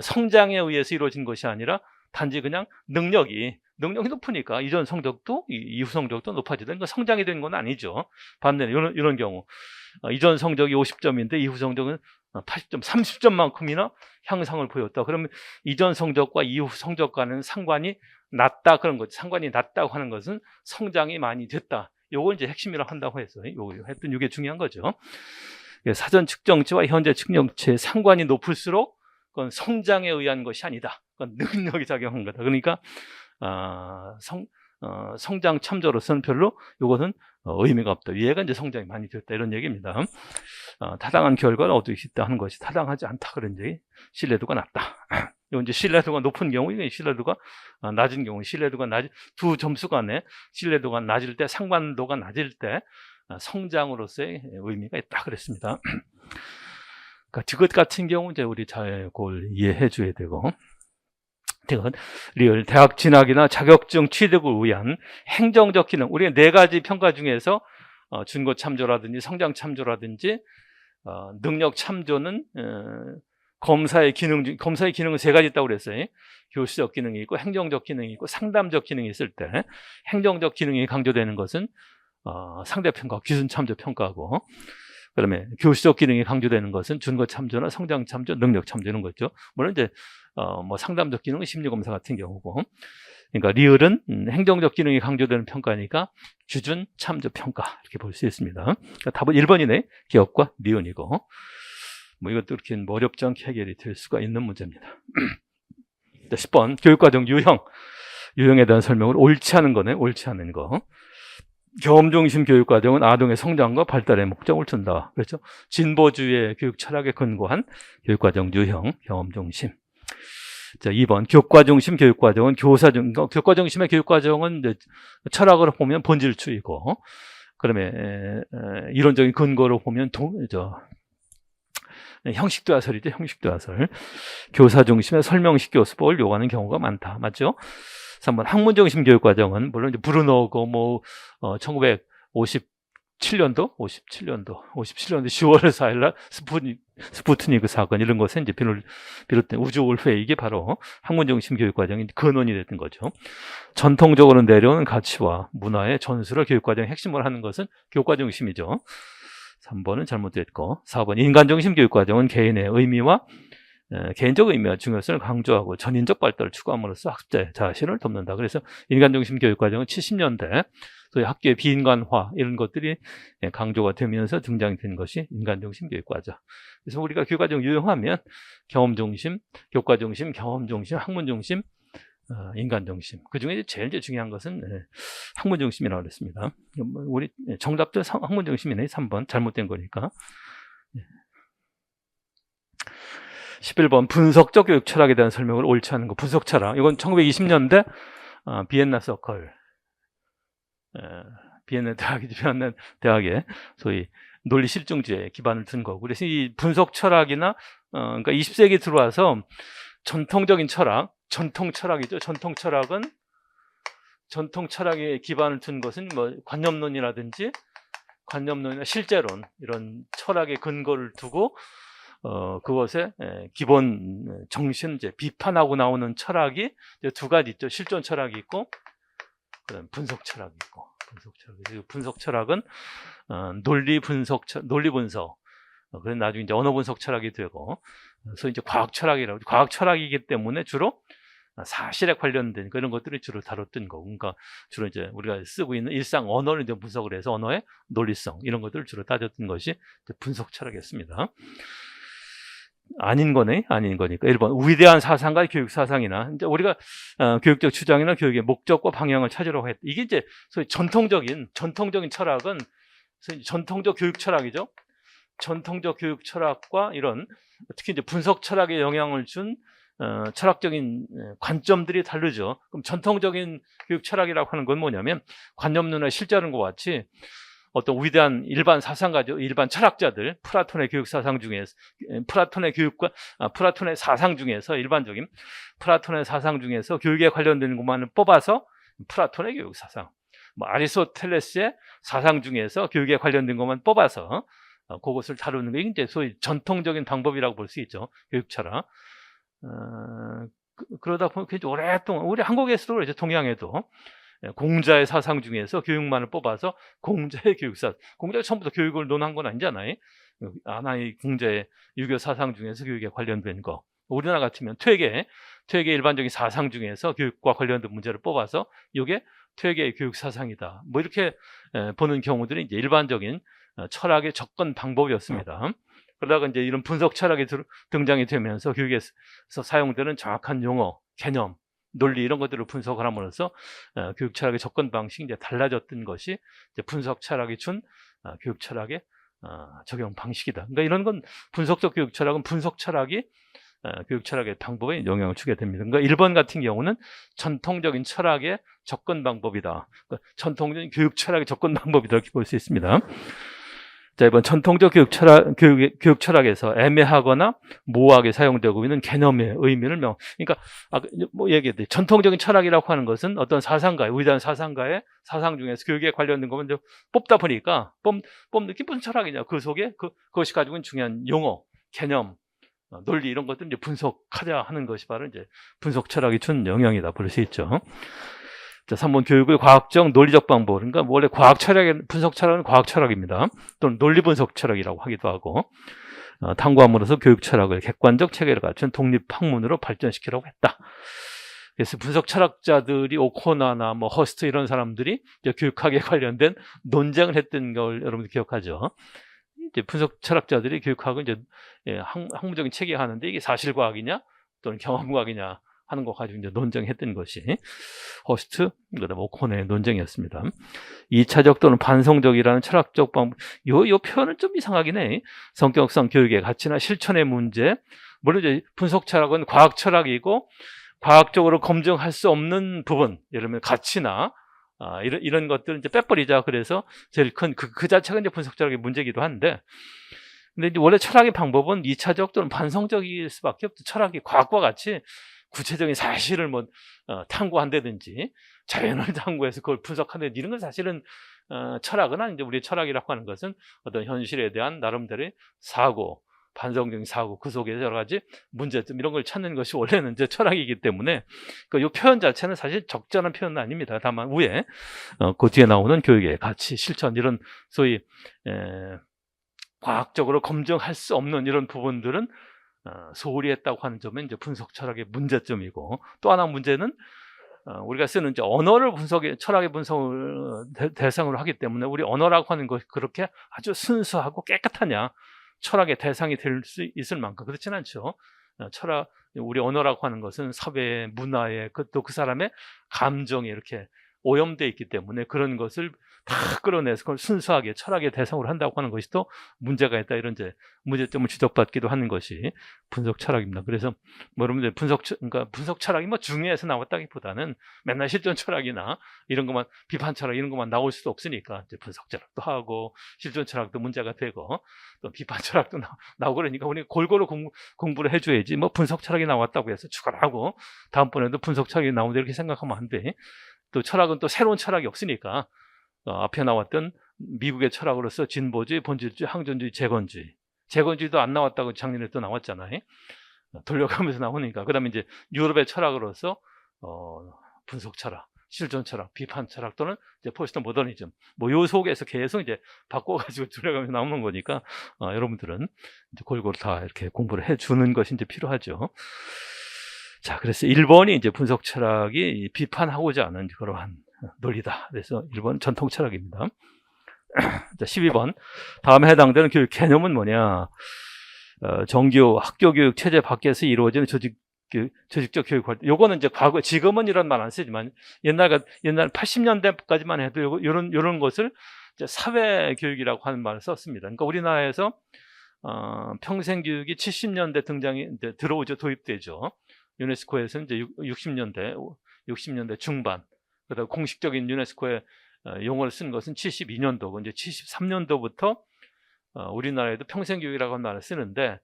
성장에 의해서 이루어진 것이 아니라 단지 그냥 능력이 높으니까 이전 성적도 이후 성적도 높아지다. 그러니까 성장이 되는 건 아니죠. 반대로 이런 경우 이전 성적이 50점인데 이후 성적은 80점, 30점만큼이나 향상을 보였다. 그러면 이전 성적과 이후 성적 간은 상관이 낮다, 그런 거죠. 상관이 낮다고 하는 것은 성장이 많이 됐다. 요걸 이제 핵심이라고 한다고 했어요. 하여튼 이게 중요한 거죠. 사전 측정치와 현재 측정치의 상관이 높을수록 그건 성장에 의한 것이 아니다. 그건 능력이 작용한 거다. 그러니까 성장 참조로서는 별로 이것은 의미가 없다. 얘가 이제 성장이 많이 됐다, 이런 얘기입니다. 타당한 결과를 얻을 수 있다 하는 것이 타당하지 않다, 그런 얘기. 신뢰도가 낮다. 이건 이제 신뢰도가 높은 경우, 이게 신뢰도가 낮은 경우, 두 점수 간에 신뢰도가 낮을 때, 상관도가 낮을 때 성장으로서의 의미가 있다 그랬습니다. 그러니까 디귿 같은 경우 이제 우리 잘 그걸 이해해 줘야 되고, 리얼 대학 진학이나 자격증 취득을 위한 행정적 기능, 우리가 4가지 평가 중에서 준거 참조라든지 성장 참조라든지 능력 참조는 검사의 기능은 3가지 있다고 그랬어요. 교수적 기능이 있고 행정적 기능이 있고 상담적 기능이 있을 때, 행정적 기능이 강조되는 것은 상대평가, 기준 참조 평가고, 그다음에 교수적 기능이 강조되는 것은 준거 참조나 성장 참조, 능력 참조 이런 거죠. 물론 이제 뭐 상담적 기능은 심리검사 같은 경우고, 그러니까 리얼은 행정적 기능이 강조되는 평가니까 기준 참조 평가, 이렇게 볼 수 있습니다. 그러니까 답은 1번이네. 기업과 니은이고, 뭐 이것도 이렇게 어렵지 않게 해결이 될 수가 있는 문제입니다. 10번 교육과정 유형에 대한 설명을 옳지 않은 거네. 옳지 않은 거. 경험중심 교육과정은 아동의 성장과 발달에 목적을 둔다. 그렇죠? 진보주의의 교육 철학에 근거한 교육과정 유형, 경험중심. 자, 2번 교과중심 교육과정은 교과중심의 교육과정은 이제 철학으로 보면 본질주의고, 그다음에 이론적인 근거로 보면 형식대화설이죠. 형식대화설. 교사중심의 설명식 교수법을 요구하는 경우가 많다. 맞죠? 3번 학문중심 교육과정은 물론 이제 브루노고 1957년도 10월 4일 날 스푸트니크 사건, 이런 것에 이제 비롯된 우주올 회의, 이게 바로 학문중심 교육과정의 근원이 됐던 거죠. 전통적으로 내려오는 가치와 문화의 전수를 교육과정의 핵심으로 하는 것은 교과중심이죠. 3번은 잘못됐고, 4번 인간중심 교육과정은 개인적 의미와 중요성을 강조하고 전인적 발달을 추구함으로써 학습자의 자신을 돕는다. 그래서 인간중심 교육과정은 70년대 소위 학교의 비인간화, 이런 것들이 강조가 되면서 등장이 된 것이 인간중심 교육과정. 그래서 우리가 교육과정 유형하면 경험중심, 교과중심, 경험중심, 학문중심, 인간중심. 그중에 제일 중요한 것은 학문중심이라고 그랬습니다. 우리 정답도 학문중심이네. 3번 잘못된 거니까. 11번 분석적 교육 철학에 대한 설명을 옳지 않은 거. 분석 철학, 이건 1920년대 비엔나 서클, 비엔나 대학의 소위 논리 실증주의에 기반을 둔 거고, 그래서 이 분석 철학이나 그러니까 20세기 들어와서 전통적인 철학, 전통 철학이죠. 전통 철학에 기반을 둔 것은 뭐 관념론이라든지 관념론이나 실제론 이런 철학의 근거를 두고 그것에 기본 정신 이제 비판하고 나오는 철학이 이제 두 가지 있죠. 실존 철학이 있고 그다음 분석 철학이 있고 분석 철학은 논리 분석 그래서 나중에 이제 언어 분석 철학이 되고 그래서 이제 과학 철학이라고 과학 철학이기 때문에 주로 사실에 관련된 그런 것들이 주로 다뤘던 거고, 그러니까 주로 이제 우리가 쓰고 있는 일상 언어를 이제 분석을 해서 언어의 논리성 이런 것들을 주로 따졌던 것이 분석 철학이었습니다. 아닌 거니까 1번 위대한 사상과 교육 사상이나 이제 우리가 교육적 주장이나 교육의 목적과 방향을 찾으려고 했다. 이게 이제 소위 전통적인 철학은 전통적 교육 철학이죠. 전통적 교육 철학과 이런 특히 이제 분석 철학에 영향을 준 철학적인 관점들이 다르죠. 그럼 전통적인 교육 철학이라고 하는 건 뭐냐면 관념론의 실제론과 같이 어떤 위대한 일반 사상가죠, 일반 철학자들, 플라톤의 교육 사상 중에서 플라톤의 사상 중에서 일반적인 플라톤의 사상 중에서 교육에 관련된 것만을 뽑아서 플라톤의 교육 사상, 뭐 아리스토텔레스의 사상 중에서 교육에 관련된 것만 뽑아서 그것을 다루는 게 이제 소위 전통적인 방법이라고 볼 수 있죠. 교육 철학. 그러다 보면 오랫동안 우리 한국에서도 이제 동양에도 공자의 사상 중에서 교육만을 뽑아서 공자의 교육사, 공자가 처음부터 교육을 논한 건 아니잖아요. 하나의 공자의 유교 사상 중에서 교육에 관련된 거. 우리나라 같으면 퇴계 일반적인 사상 중에서 교육과 관련된 문제를 뽑아서 이게 퇴계의 교육 사상이다. 뭐 이렇게 보는 경우들이 이제 일반적인 철학의 접근 방법이었습니다. 그러다가 이제 이런 분석 철학이 등장이 되면서 교육에서 사용되는 정확한 용어, 개념, 논리 이런 것들을 분석을 함으로써 교육 철학의 접근 방식이 이제 달라졌던 것이 이제 분석 철학이 준 교육 철학의 적용 방식이다. 그러니까 이런 건 분석적 교육 철학은 분석 철학이 교육 철학의 방법에 영향을 주게 됩니다. 그러니까 1번 같은 경우는 전통적인 철학의 접근 방법이다. 그러니까 전통적인 교육 철학의 접근 방법이다 이렇게 볼 수 있습니다. 자, 이번 전통적 교육 철학에서 애매하거나 모호하게 사용되고 있는 개념의 의미를 그러니까 뭐 얘기했듯이 전통적인 철학이라고 하는 것은 어떤 위대한 사상가의 사상 중에서 교육에 관련된 것만 뽑다 보니까 뽑는 게 무슨 철학이냐, 그 속에 그것이 가지고 있는 중요한 용어, 개념, 논리 이런 것들을 이제 분석하자 하는 것이 바로 이제 분석 철학이 준 영향이다 볼 수 있죠. 자, 3번 교육의 과학적 논리적 방법. 그러니까 원래 분석 철학은 과학 철학입니다. 또는 논리 분석 철학이라고 하기도 하고 탐구함으로써 교육 철학을 객관적 체계를 갖춘 독립 학문으로 발전시키려고 했다. 그래서 분석 철학자들이 오코나나 뭐 허스트 이런 사람들이 이제 교육학에 관련된 논쟁을 했던 걸 여러분들 기억하죠. 이제 분석 철학자들이 교육학을 이제 학문적인 체계하는데 이게 사실과학이냐 또는 경험과학이냐 하는 거 가지고 이제 논쟁했던 것이 허스트, 그다음 오코네의 논쟁이었습니다. 2차적 또는 반성적이라는 철학적 방법, 요 표현은 좀 이상하긴 해. 성격상 교육의 가치나 실천의 문제, 물론 이제 분석 철학은 과학 철학이고 과학적으로 검증할 수 없는 부분, 예를 들면 가치나 이런 것들을 이제 빼버리자. 그래서 제일 큰 그 자체가 이제 분석 철학의 문제이기도 한데, 근데 이제 원래 철학의 방법은 2차적 또는 반성적일 수밖에 없죠. 철학이 과학과 같이 구체적인 사실을 뭐 탐구한다든지 자연을 탐구해서 그걸 분석한다든지 이런 건 사실은 철학은 아닌데, 우리 철학이라고 하는 것은 어떤 현실에 대한 나름대로의 사고, 반성적인 사고, 그 속에서 여러 가지 문제점 이런 걸 찾는 것이 원래는 이제 철학이기 때문에 이 표현 자체는 사실 적절한 표현은 아닙니다. 다만 위에 그 뒤에 나오는 교육의 가치, 실천 이런 소위 과학적으로 검증할 수 없는 이런 부분들은 소홀히 했다고 하는 점은 이제 분석 철학의 문제점이고, 또 하나 문제는 우리가 쓰는 이제 언어를 철학의 분석을 대상으로 하기 때문에 우리 언어라고 하는 것이 그렇게 아주 순수하고 깨끗하냐, 철학의 대상이 될 수 있을 만큼 그렇진 않죠. 우리 언어라고 하는 것은 사회의 문화의 또 그 사람의 감정이 이렇게 오염되어 있기 때문에 그런 것을 다 끌어내서 그걸 순수하게 철학의 대상으로 한다고 하는 것이 또 문제가 있다, 이런 이제 문제점을 지적받기도 하는 것이 분석 철학입니다. 그래서 뭐 여러분들 그러니까 분석 철학이 뭐 중요해서 나왔다기보다는 맨날 실존 철학이나 이런 것만, 비판 철학 이런 것만 나올 수도 없으니까 이제 분석 철학도 하고 실존 철학도 문제가 되고 또 비판 철학도 나오고 그러니까 우리가 골고루 공부를 해줘야지 뭐 분석 철학이 나왔다고 해서 추가를 하고 다음번에도 분석 철학이 나온다 이렇게 생각하면 안 돼. 또 철학은 또 새로운 철학이 없으니까 앞에 나왔던 미국의 철학으로서 진보주의, 본질주의, 항존주의, 재건주의도 안 나왔다고 작년에 또 나왔잖아요. 돌려가면서 나오니까. 그 다음에 이제 유럽의 철학으로서 분석 철학, 실존 철학, 비판 철학 또는 이제 포스트 모더니즘, 뭐 요 속에서 계속 이제 바꿔가지고 돌려가면서 나오는 거니까 여러분들은 이제 골고루 다 이렇게 공부를 해주는 것이 이제 필요하죠. 자, 그래서 1번이 이제 분석 철학이 비판하고자 하는 그러한 논리다. 그래서 1번 전통 철학입니다. 자, 12번. 다음에 해당되는 교육 개념은 뭐냐? 정규 학교 교육 체제 밖에서 이루어지는 조직적 교육 활동. 요거는 이제 과거, 지금은 이런 말 안 쓰지만 옛날 80년대까지만 해도 요런 것을 이제 사회 교육이라고 하는 말을 썼습니다. 그러니까 우리나라에서 평생 교육이 70년대 이제 들어오죠. 도입되죠. 유네스코에서 이제 60년대 중반. 그다음 공식적인 유네스코의 용어를 쓴 것은 72년도고 이제 73년도부터 우리나라에도 평생교육이라고 하는 말을 쓰는데,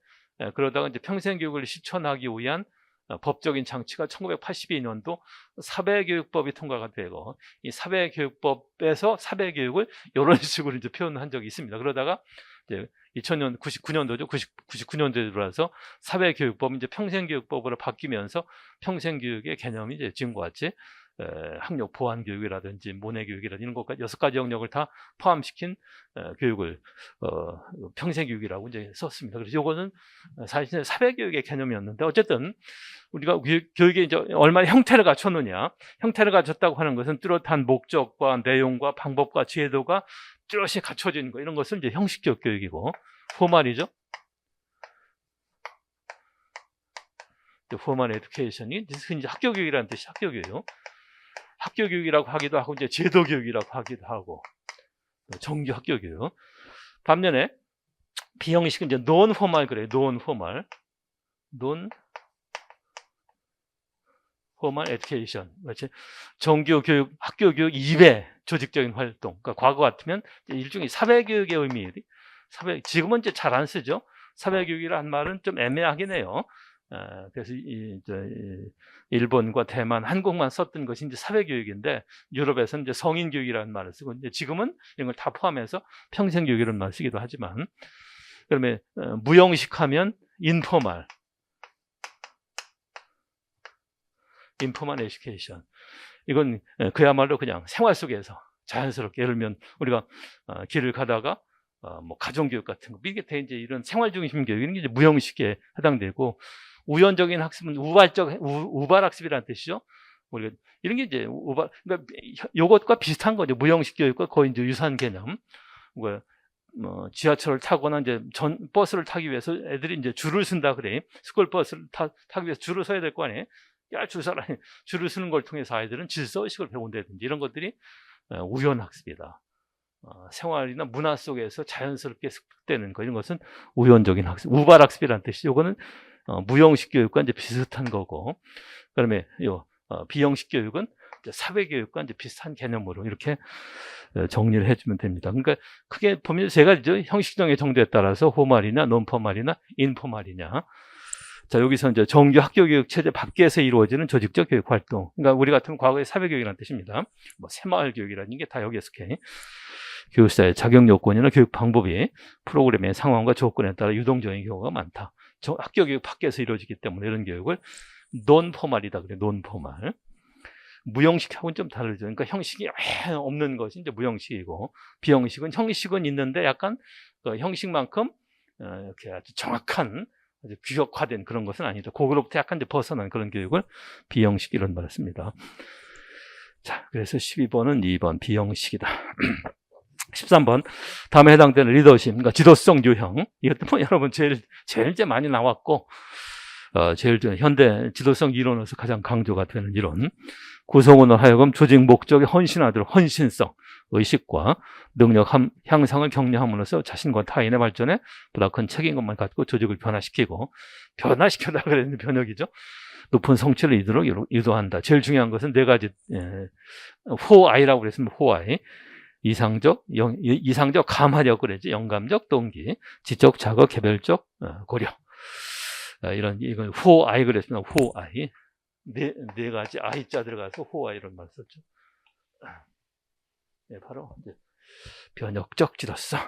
그러다가 이제 평생교육을 실천하기 위한 법적인 장치가 1982년도 사회교육법이 통과가 되고, 이 사회교육법에서 사회교육을 이런 식으로 이제 표현한 적이 있습니다. 그러다가 이제 99년도죠. 99년도에 들어와서 사회교육법 이제 평생교육법으로 바뀌면서 평생교육의 개념이 이제 지금과 같이 학력 보완 교육이라든지 모내 교육이라든지 이런 것까지 6가지 영역을 다 포함시킨 교육을 평생 교육이라고 이제 썼습니다. 그래서 이거는 사실 사회 교육의 개념이었는데, 어쨌든 우리가 교육에 이제 얼마나 형태를 갖췄느냐, 형태를 갖췄다고 하는 것은 뚜렷한 목적과 내용과 방법과 지혜도가 뚜렷이 갖춰진 거, 이런 것은 이제 형식적 교육이고, 포멀이죠. 포멀 에듀케이션이 흔히 학교 교육이라는 뜻이 학교 교육. 학교 교육이라고 하기도 하고 이제 제도 교육이라고 하기도 하고 정규 학교 교육. 반면에 비형식은 이제 논 포멀 그래요. 논 포멀 에듀케이션. 마치 정규 교육, 학교 교육 이외 조직적인 활동. 그러니까 과거 같으면 일종의 사회 교육의 의미. 지금은 이제 잘 안 쓰죠. 사회 교육이라는 말은 좀 애매하긴 해요. 그래서 일본과 대만, 한국만 썼던 것이 이제 사회교육인데, 유럽에서는 이제 성인교육이라는 말을 쓰고, 이제 지금은 이런 걸 다 포함해서 평생교육이라는 말을 쓰기도 하지만, 그러면 무형식하면 인포멀 에듀케이션. 이건 그야말로 그냥 생활 속에서 자연스럽게, 예를 들면 우리가 길을 가다가 뭐 가정교육 같은 거, 이게 이제 이런 생활 중심 교육, 이런 게 이제 무형식에 해당되고, 우연적인 학습은 우발 학습이라는 뜻이죠. 우리가 이런 게 이제 그러니까 요것과 비슷한 거죠. 무형식 교육과 거의 이제 유사한 개념. 뭐 지하철을 타거나 이제 버스를 타기 위해서 애들이 이제 줄을 쓴다 그래. 스쿨 버스를 타기 위해서 줄을 서야 될 거 아니에요. 줄을 쓰는 걸 통해서 아이들은 질서의식을 배운다든지 이런 것들이 우연 학습이다. 생활이나 문화 속에서 자연스럽게 습득되는 거, 이런 것은 우연적인 학습, 우발 학습이라는 뜻이죠. 이거는 무형식 교육과 이제 비슷한 거고, 그다음에 비형식 교육은 이제 사회 교육과 이제 비슷한 개념으로 이렇게 정리를 해주면 됩니다. 그러니까 크게 보면 세 가지죠. 형식적인 정도에 따라서 포멀이나 논포멀이나 인포멀이냐. 자, 여기서 이제 정규 학교 교육 체제 밖에서 이루어지는 조직적 교육 활동. 그러니까 우리 같은 과거의 사회 교육이라는 뜻입니다. 뭐 새마을 교육이라는 게 다 여기에 속해. 교육사의 자격 요건이나 교육 방법이 프로그램의 상황과 조건에 따라 유동적인 경우가 많다. 학교 교육 밖에서 이루어지기 때문에 이런 교육을 논포멀이다 그래. 논포멀. 무형식하고는 좀 다르죠. 그러니까 형식이 없는 것이 이제 무형식이고, 비형식은 형식은 있는데 약간 형식만큼 이렇게 아주 정확한, 아주 규격화된 그런 것은 아니다. 그거로부터 약간 이제 벗어난 그런 교육을 비형식, 이런 말을 씁니다. 자, 그래서 12번은 2번 비형식이다. 13번 다음에 해당되는 리더십, 그러니까 지도성 유형. 이것도 뭐 여러분 제일 이제 많이 나왔고, 제일 현대 지도성 이론으로서 가장 강조가 되는 이론. 구성원으로 하여금 조직 목적에 헌신하도록 헌신성, 의식과 능력 향상을 격려함으로써 자신과 타인의 발전에 보다 큰 책임감을 갖고 조직을 변화시켜다 그랬는데 변혁이죠. 높은 성취를 이루도록 유도한다. 제일 중요한 것은 네 가지, 4I라고 그랬으면 4I. 이상적, 감화력 그랬지. 영감적, 동기, 지적, 자각, 개별적, 고려. 이건 4I 그랬습니다. 4I. 네 가지 I자 들어가서 4I를 말 썼죠. 네, 바로 이제 변혁적 지도성.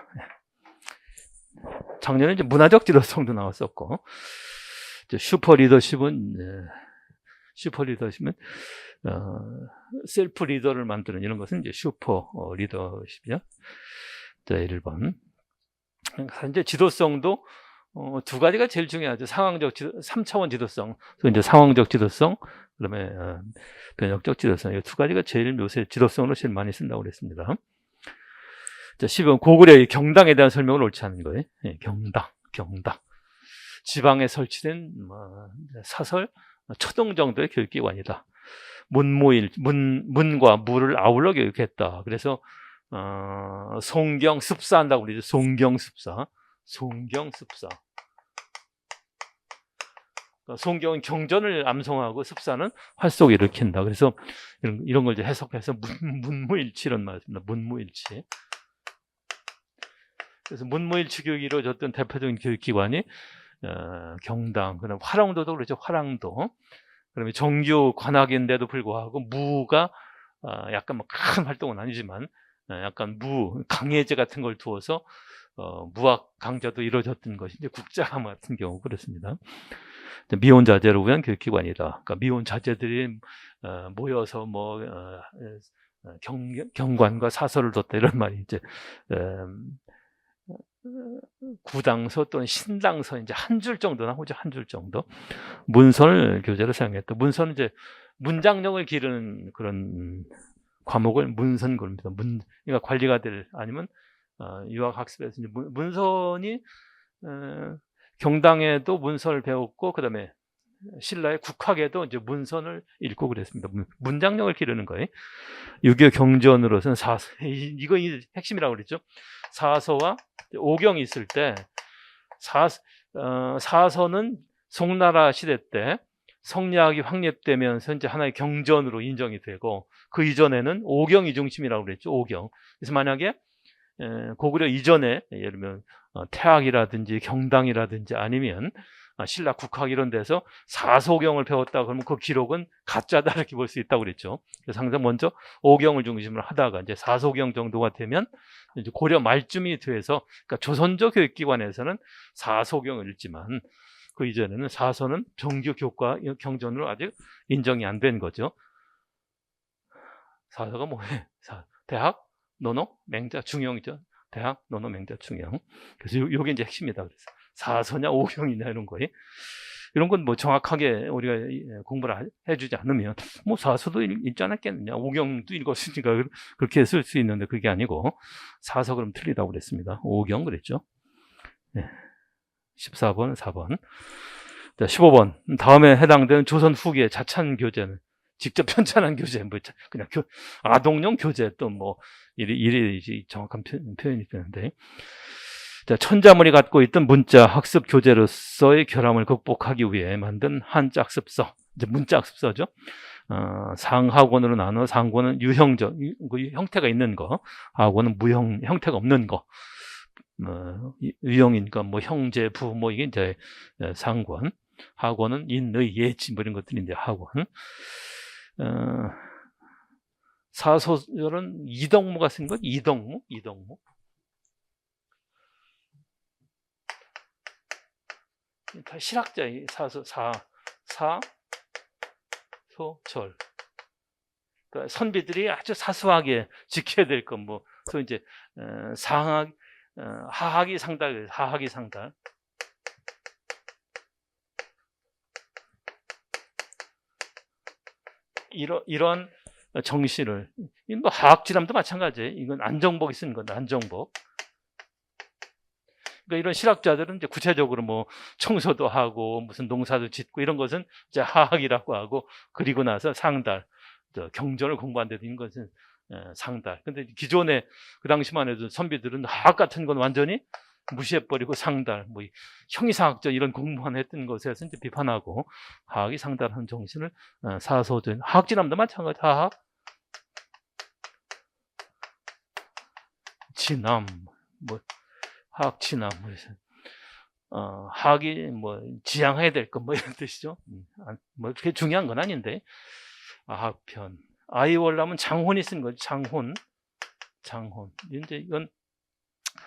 작년에 이제 문화적 지도성도 나왔었고, 이제 슈퍼 리더십은 셀프 리더를 만드는 이런 것은 이제 슈퍼 리더십이야. 자, 1번. 이제 지도성도 두 가지가 제일 중요하죠. 3차원 지도성, 이제 상황적 지도성, 그다음에 변혁적 지도성. 이 두 가지가 제일 요새 지도성으로 제일 많이 쓴다고 그랬습니다. 자, 10번 고구려의 경당에 대한 설명을 옳지 않은 거예요. 예, 경당. 지방에 설치된 사설 초등 정도의 교육기관이다. 문과 무를 아울러 교육했다. 그래서 송경습사 한다고 그러죠. 송경습사. 송경은 경전을 암송하고 습사는 활속을 일으킨다. 그래서 이런 걸 이제 해석해서 문무일치 이런 말입니다. 문무일치. 그래서 문무일치 교육이 이루어졌던 대표적인 교육기관이 경당, 그다음 화랑도도 그렇죠. 화랑도. 그러면 정규 관학인데도 불구하고 무가 약간 뭐 큰 활동은 아니지만 약간 강예제 같은 걸 두어서 무학 강좌도 이루어졌던 것이 이제 국자감 같은 경우 그렇습니다. 미혼자제를 위한 교육기관이다. 그러니까 미혼자제들이 모여서 경관과 사설을 뒀다 이런 말이 이제 구당서 또는 신당서 이제 한 줄 정도 나오죠. 한 줄 정도. 문선을 교재로 사용했다. 문선은 이제 문장력을 기르는 그런 과목을 문선 그럽니다. 그러니까 관리가 될 아니면 유학학습에서 이제 문선이 경당에도 문선을 배웠고 그다음에 신라의 국학에도 이제 문선을 읽고 그랬습니다. 문장력을 기르는 거예요. 유교 경전으로서는 이거 핵심이라고 그랬죠. 사서와 오경이 있을 때 사서는 송나라 시대 때 성리학이 확립되면서 이제 하나의 경전으로 인정이 되고 그 이전에는 오경이 중심이라고 그랬죠. 오경. 그래서 만약에 고구려 이전에 예를 들면 태학이라든지 경당이라든지 아니면 신라 국학 이런 데서 사소경을 배웠다 그러면 그 기록은 가짜다 이렇게 볼 수 있다고 그랬죠. 그래서 항상 먼저 오경을 중심으로 하다가 이제 사소경 정도가 되면 이제 고려 말쯤이 돼서 그러니까 조선조 교육기관에서는 사소경을 읽지만 그 이전에는 사서는 정규 교과 경전으로 아직 인정이 안 된 거죠. 사서가 뭐예요? 대학, 논어, 맹자, 중형이죠. 대학, 논어, 맹자, 중형. 그래서 요게 이제 핵심이다. 그래서 사서냐, 오경이냐 이런 거에 이런 건 뭐 정확하게 우리가 공부를 해주지 않으면 뭐 사서도 읽지 않았겠느냐, 오경도 읽었으니까 그렇게 쓸 수 있는데 그게 아니고 사서 그럼 틀리다고 그랬습니다. 오경 그랬죠. 네. 14번, 4번. 자, 15번. 다음에 해당되는 조선 후기의 자찬 교재는 직접 편찬한 교재, 그냥 아동용 교재 또 이리 정확한 표현이 되는데. 자, 천자문이 갖고 있던 문자 학습 교재로서의 결함을 극복하기 위해 만든 한자 학습서, 이제 문자 학습서죠. 상하권으로 나눠 상권은 유형적, 형태가 있는 거, 하권은 무형, 형태가 없는 거. 유형이니까 형제, 부, 이게 이제 상권, 하권은 인의, 예치, 이런 것들인데 하권. 사소절은 이덕무가 쓴 것, 이덕무. 다 실학자의 사소절. 그러니까 선비들이 아주 사소하게 지켜야 될 것, 또 이제 하학이 상달, 하학이 상달. 이런 정시를, 이건 하학지람도 마찬가지예요. 이건 안정복이 쓰는 건데, 안정복. 그러니까 이런 실학자들은 이제 구체적으로 뭐 청소도 하고 무슨 농사도 짓고 이런 것은 이제 하학이라고 하고, 그리고 나서 상달, 경전을 공부한 데도 있는 것은 상달. 근데 기존에 그 당시만 해도 선비들은 하학 같은 건 완전히 무시해버리고 상달, 뭐 형이상학적 이런 공부만 했던 것에서 이제 비판하고, 하학이 상달하는 정신을 사소전, 하학진함도 마찬가지. 하학 진함, 뭐 하학 진함, 하학이 뭐 지향해야 될 것 뭐 이런 뜻이죠. 뭐 그렇게 중요한 건 아닌데, 하학편, 아이월남은 장혼이 쓴 거죠. 장혼. 이제 이건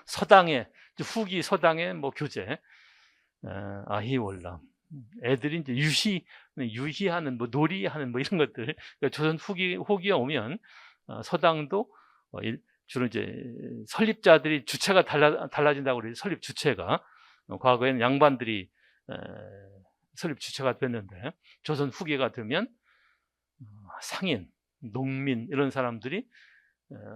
서당의, 후기 서당의 뭐 교재, 아희월남. 애들이 이제 유희하는, 뭐 놀이하는 뭐 이런 것들. 그러니까 조선 후기에 오면 서당도 주로 이제 설립자들이 주체가 달라진다고 그래요. 설립 주체가. 과거에는 양반들이 설립 주체가 됐는데, 조선 후기가 되면 상인, 농민 이런 사람들이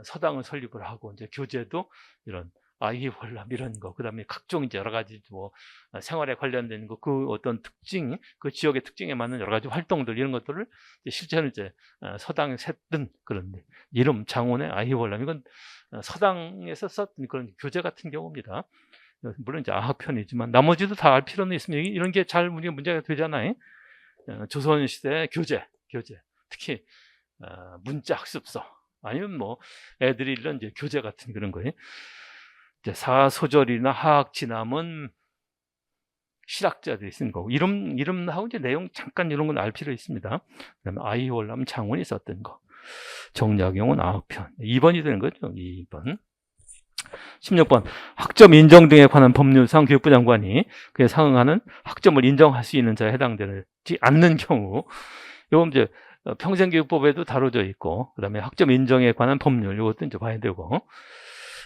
서당을 설립을 하고, 이제 교재도 이런 아이월남 이런 거, 그다음에 각종 이제 여러 가지 뭐 생활에 관련된 거, 그 어떤 특징, 그 지역의 특징에 맞는 여러 가지 활동들 이런 것들을 실제로 이제 서당에 셌던 그런 이름, 장원의 아이월남, 이건 서당에서 썼던 그런 교재 같은 경우입니다. 물론 이제 아학편이지만 나머지도 다 알 필요는 있습니다. 이런 게 잘 문제가 되잖아요. 조선시대 교재, 특히 문자 학습서, 아니면 뭐 애들이 읽는 이제 교재 같은 그런 거예요. 이제 사소절이나 하학진함은 실학자들이 쓴 거고, 이름하고 이제 내용 잠깐 이런 건 알 필요 있습니다. 그다음에 아이월남 장원이 썼던 거, 정약용은 아학편. 2번이 되는 거죠. 2번. 16번, 학점 인정 등에 관한 법률상 교육부 장관이 그에 상응하는 학점을 인정할 수 있는 자에 해당되지 않는 경우, 이건 이제 평생교육법에도 다뤄져 있고, 그 다음에 학점 인정에 관한 법률, 이것도 이제 봐야 되고.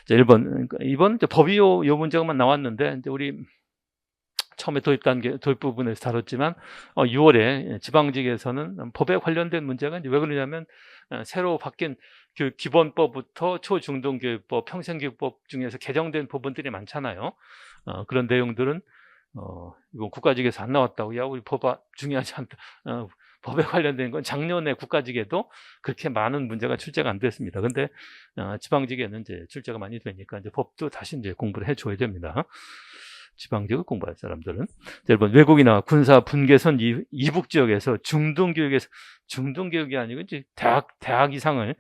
자, 1번, 이번 법이 요 문제가만 나왔는데, 이제 우리 처음에 도입 부분에서 다뤘지만, 6월에 지방직에서는 법에 관련된 문제가 이제 왜 그러냐면, 새로 바뀐 기본법부터 초중등교육법, 평생교육법 중에서 개정된 부분들이 많잖아요. 그런 내용들은 이건 국가직에서 안 나왔다고, 야, 우리 법 중요하지 않다. 법에 관련된 건 작년에 국가직에도 그렇게 많은 문제가 출제가 안 됐습니다. 근데 지방직에는 이제 출제가 많이 되니까 이제 법도 다시 이제 공부를 해줘야 됩니다. 지방직을 공부할 사람들은. 여러분, 외국이나 군사 분계선 이북 지역에서 중등교육이 아니고 이제 대학 이상을,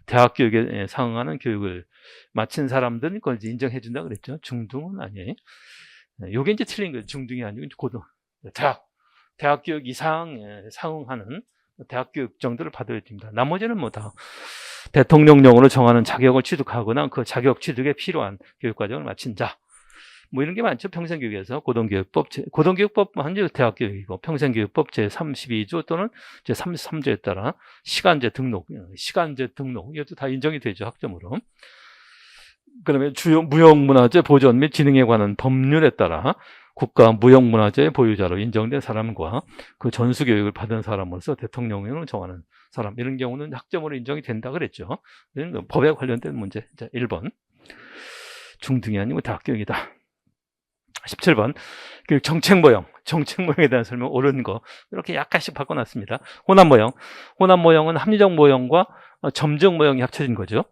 대학 교육에 상응하는 교육을 마친 사람들은 그걸 이제 인정해 준다 그랬죠. 중등은 아니에요. 요게 이제 틀린 거예요. 중등이 아니고 이제 고등, 대학 교육 이상에 상응하는 대학 교육 정도를 받아야 됩니다. 나머지는 뭐 다 대통령령으로 정하는 자격을 취득하거나 그 자격 취득에 필요한 교육 과정을 마친 자, 뭐 이런 게 많죠. 평생교육에서 고등교육법만 이제 대학교육이고, 평생교육법 제32조 또는 제33조에 따라 시간제 등록, 이것도 다 인정이 되죠, 학점으로. 그다음에 주요 무형문화재 보존 및 진흥에 관한 법률에 따라 국가 무형문화재 보유자로 인정된 사람과 그 전수교육을 받은 사람으로서 대통령령을 정하는 사람, 이런 경우는 학점으로 인정이 된다 그랬죠. 법에 관련된 문제. 자, 1번. 중등이 아니고 대학교육이다. 17번, 정책모형에 대한 설명 옳은 거 이렇게 약간씩 바꿔놨습니다. 호남모형은 합리적 모형과 점적 모형이 합쳐진 거죠.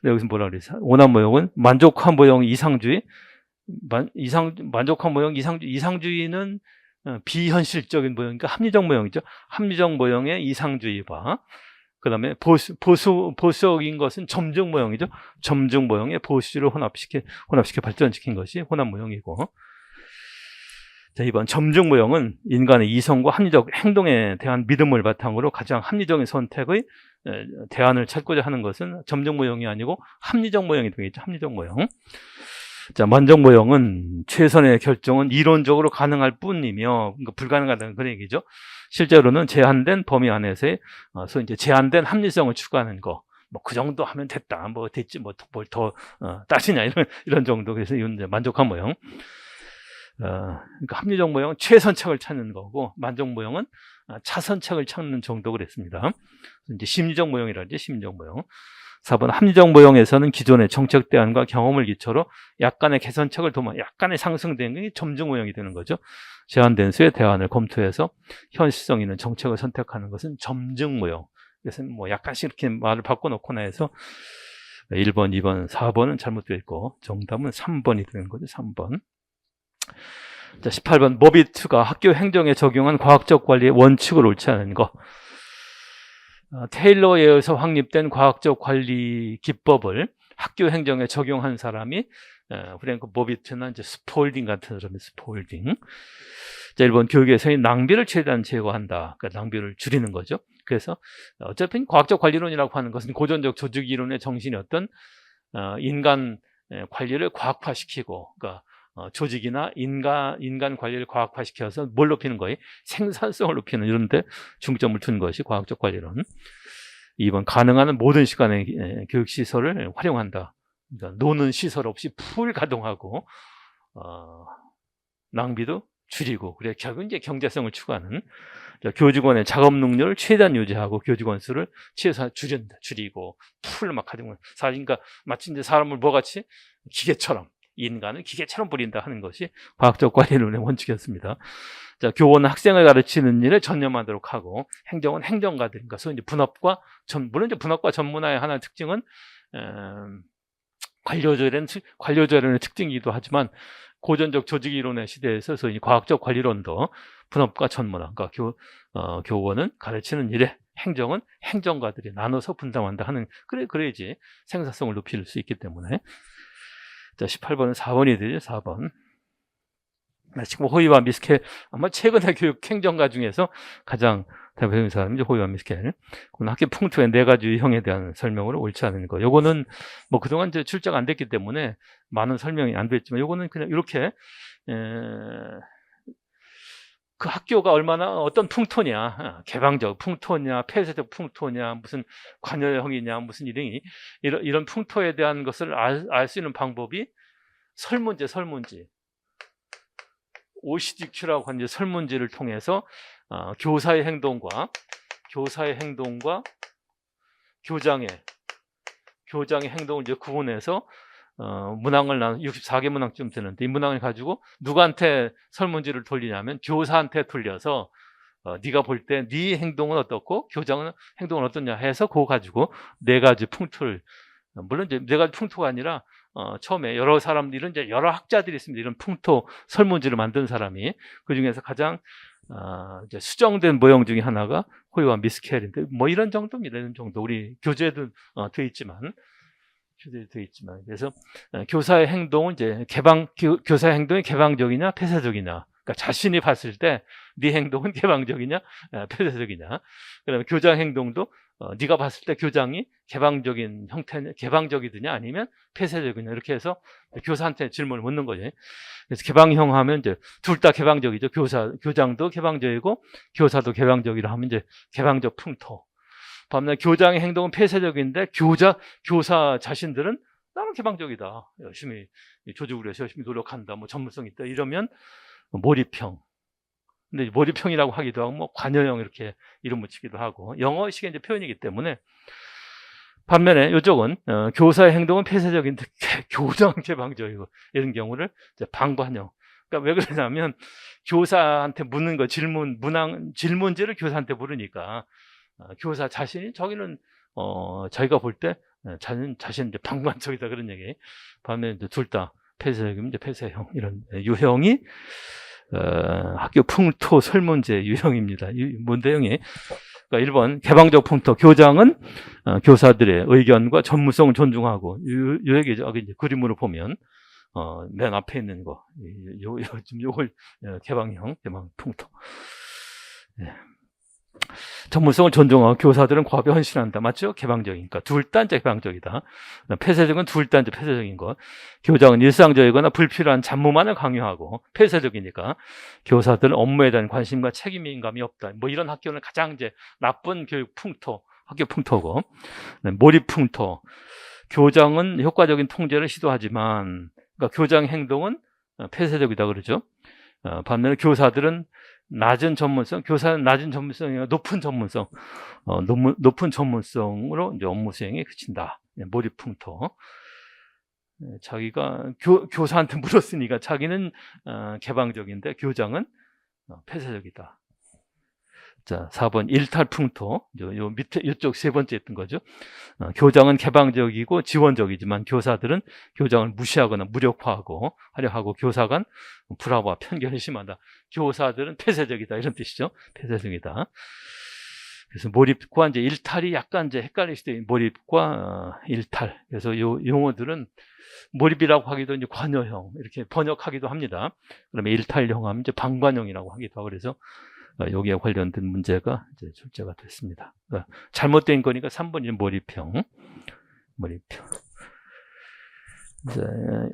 여기서 뭐라 그랬어요? 호남모형은 만족한 모형 이상주의, 만족한 모형 이상주의는 비현실적인 모형이니까 합리적 모형이죠. 합리적 모형의 이상주의와 그다음에 보수적인 것은 점적 모형이죠. 점적 모형의 보수를 혼합시켜 발전시킨 것이 호남 모형이고. 자, 이번 점적 모형은 인간의 이성과 합리적 행동에 대한 믿음을 바탕으로 가장 합리적인 선택의 대안을 찾고자 하는 것은 점적 모형이 아니고 합리적 모형이 되겠죠. 합리적 모형. 자, 만적 모형은 최선의 결정은 이론적으로 가능할 뿐이며, 그러니까 불가능하다는 그런 얘기죠. 실제로는 제한된 범위 안에서의 이제 제한된 합리성을 추구하는 거. 뭐 그 정도 하면 됐다. 뭐 됐지. 뭐 뭘 더 따지냐 이런 정도. 그래서 이건 이제 만족한 모형. 그러니까 합리적 모형은 최선책을 찾는 거고, 만족 모형은 차선책을 찾는 정도 그랬습니다. 이제 심리적 모형이라지, 심리적 모형. 4번 합리적 모형에서는 기존의 정책 대안과 경험을 기초로 약간의 개선책을 약간의 상승된 게 점증 모형이 되는 거죠. 제한된 수의 대안을 검토해서 현실성 있는 정책을 선택하는 것은 점증 모형. 그래서 뭐 약간씩 이렇게 말을 바꿔놓거나 해서 1번, 2번, 4번은 잘못되어 있고 정답은 3번이 되는 거죠. 3번. 자, 18번 모비트가 학교 행정에 적용한 과학적 관리의 원칙을 옳지 않은 거. 테일러에 의해서 확립된 과학적 관리 기법을 학교 행정에 적용한 사람이 프랭크 모비트나 이제 스폴딩 같은 사람이 스폴딩. 자, 1번 교육에서의 낭비를 최대한 제거한다. 그러니까 낭비를 줄이는 거죠. 그래서 어차피 과학적 관리론이라고 하는 것은 고전적 조직 이론의 정신이 어떤 인간 관리를 과학화시키고, 그러니까 조직이나 인간 관리를 과학화시켜서 뭘 높이는 거예요? 생산성을 높이는 이런 데 중점을 둔 것이 과학적 관리론. 2번 가능한 모든 시간의 교육시설을 활용한다. 그러니까 노는 시설 없이 풀 가동하고 낭비도 줄이고, 그래 결국 이제 경제성을 추구하는. 교직원의 작업 능력을 최대한 유지하고 교직원 수를 최소한 줄이고 풀 막 가동을. 그러니까 마치 이제 사람을 뭐같이 기계처럼, 인간은 기계처럼 부린다 하는 것이 과학적 관리론의 원칙이었습니다. 자, 교원은 학생을 가르치는 일에 전념하도록 하고, 행정은 행정가들, 그러니까 소위 이제 물론 이제 분업과 전문화의 하나의 특징은 관료조련의 특징이기도 하지만, 고전적 조직 이론의 시대에서 소위 과학적 관리론도 분업과 전문화, 그러니까 교원은 가르치는 일에, 행정은 행정가들이 나눠서 분담한다 하는, 그래야지 생산성을 높일 수 있기 때문에. 자, 18번은 4번이 되죠. 4번. 지금 호이와 미스켈, 아마 최근의 교육 행정가 중에서 가장 대표적인 사람이죠. 호이와 미스켈. 학교 풍토의 4가지 유형에 대한 설명으로 옳지 않은 거. 요거는 뭐 그동안 이제 출제가 안 됐기 때문에 많은 설명이 안 됐지만, 요거는 그냥 이렇게 그 학교가 얼마나 어떤 풍토냐, 개방적 풍토냐, 폐쇄적 풍토냐, 무슨 관여형이냐, 무슨 이런 풍토에 대한 것을 알 수 있는 방법이 설문지. OCDQ라고 하는 설문지를 통해서 교사의 행동과 교장의 행동을 이제 구분해서 문항을 64개 문항쯤 되는데, 이 문항을 가지고 누구한테 설문지를 돌리냐면 교사한테 돌려서 네가 볼 때 네 행동은 어떻고 교장은 행동은 어떠냐 해서 그거 가지고 4가지 풍토를, 물론 이제 4가지 풍토가 아니라 처음에 여러 사람들은 이제 여러 학자들이 있습니다. 이런 풍토 설문지를 만든 사람이. 그 중에서 가장 이제 수정된 모형 중에 하나가 호이와 미스켈인데, 뭐 이런 정도입니다. 이런 정도. 우리 교재도 돼 있지만. 그래서 교사의 행동은 이제 교사의 행동이 개방적이냐 폐쇄적이냐. 그러니까 자신이 봤을 때 네 행동은 개방적이냐 폐쇄적이냐. 그다음에 교장 행동도 네가 봤을 때 교장이 개방적인 형태냐, 개방적이느냐 아니면 폐쇄적이냐, 이렇게 해서 교사한테 질문을 묻는 거죠. 그래서 개방형 하면 이제 둘 다 개방적이죠. 교장도 개방적이고 교사도 개방적이라 하면 이제 개방적 풍토. 반면 교장의 행동은 폐쇄적인데 교사 자신들은 나는 개방적이다, 열심히 조직을 해서 열심히 노력한다, 뭐 전문성 있다, 이러면 몰입형. 근데 몰입형이라고 하기도 하고 뭐 관여형 이렇게 이름 붙이기도 하고, 영어식의 이제 표현이기 때문에. 반면에 이쪽은 교사의 행동은 폐쇄적인데 교장은 개방적이고, 이런 경우를 이제 방관형. 그러니까 왜 그러냐면 교사한테 묻는 거 질문지를 교사한테 물으니까 교사 자신이 저기는 자기가 볼 때 자신 이제 방관적이다, 그런 얘기. 반면에 이제 둘 다 폐쇄적이면 이제 폐쇄형, 이런 유형이 학교 풍토 설문제 유형입니다. 문제형이. 그러니까 1번 개방적 풍토. 교장은 교사들의 의견과 전문성을 존중하고, 이 얘기죠. 이제 그림으로 보면 맨 앞에 있는 거, 요걸 개방 풍토. 네. 전문성을 존중하고 교사들은 과업에 헌신한다. 맞죠? 개방적이니까. 둘 다 이제 개방적이다. 폐쇄적은 둘 다 이제 폐쇄적인 것. 교장은 일상적이거나 불필요한 잡무만을 강요하고, 폐쇄적이니까 교사들은 업무에 대한 관심과 책임감이 없다. 뭐 이런 학교는 가장 이제 나쁜 교육 풍토, 학교 풍토고. 몰입 풍토. 교장은 효과적인 통제를 시도하지만, 그러니까 교장 행동은 폐쇄적이다 그러죠. 반면에 교사들은 낮은 전문성, 교사는 낮은 전문성이 아니라 높은 전문성, 높은 전문성으로 이제 업무 수행에 그친다. 몰입풍토. 자기가 교사한테 물었으니까 자기는 개방적인데 교장은 폐쇄적이다. 자, 4번 일탈풍토. 요 밑에 이쪽 세 번째 했던 거죠. 교장은 개방적이고 지원적이지만 교사들은 교장을 무시하거나 무력화하고 하려 하고 교사 간 불화와 편견이 심하다. 교사들은 폐쇄적이다 이런 뜻이죠. 폐쇄적이다. 그래서 몰입과 이제 일탈이 약간 이제 헷갈릴 수도 있는 몰입과 일탈. 그래서 요 용어들은 몰입이라고 하기도 이제 관여형 이렇게 번역하기도 합니다. 그러면 일탈형 하면 이제 방관형이라고 하기도 하고 그래서 여기에 관련된 문제가 이제 출제가 됐습니다. 그러니까 잘못된 거니까 3번이 몰입형. 이제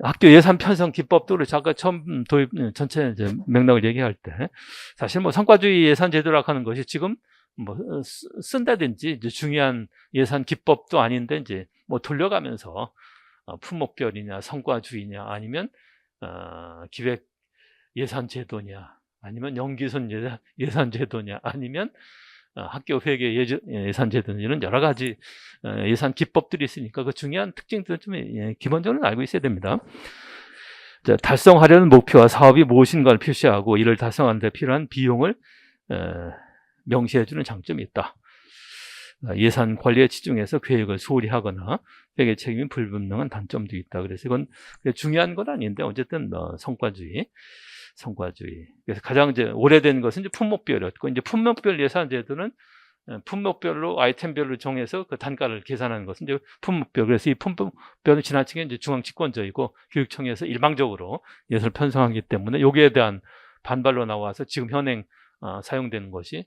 학교 예산 편성 기법도 우리 잠깐 처음 도입 전체 이제 맥락을 얘기할 때 사실 뭐 성과주의 예산 제도라고 하는 것이 지금 뭐 쓴다든지 이제 중요한 예산 기법도 아닌데 이제 뭐 돌려가면서 품목별이냐 성과주의냐 아니면 기획 예산 제도냐 아니면 연기선 예산 제도냐 아니면 학교 회계 예산 제도냐 이런 여러 가지 예산 기법들이 있으니까 그 중요한 특징들은 좀 기본적으로 알고 있어야 됩니다. 자, 달성하려는 목표와 사업이 무엇인가를 표시하고 이를 달성하는 데 필요한 비용을 명시해주는 장점이 있다. 예산 관리에 집중해서 계획을 소홀히 하거나 회계 책임이 불분명한 단점도 있다. 그래서 이건 중요한 건 아닌데 어쨌든 성과주의. 그래서 가장 이제 오래된 것은 이제 품목별이었고 이제 품목별 예산 제도는 품목별로 아이템별로 정해서 그 단가를 계산하는 것은 이제 품목별. 그래서 이 품목별은 지나치게 이제 중앙 집권적이고 교육청에서 일방적으로 예산을 편성하기 때문에 여기에 대한 반발로 나와서 지금 현행 사용되는 것이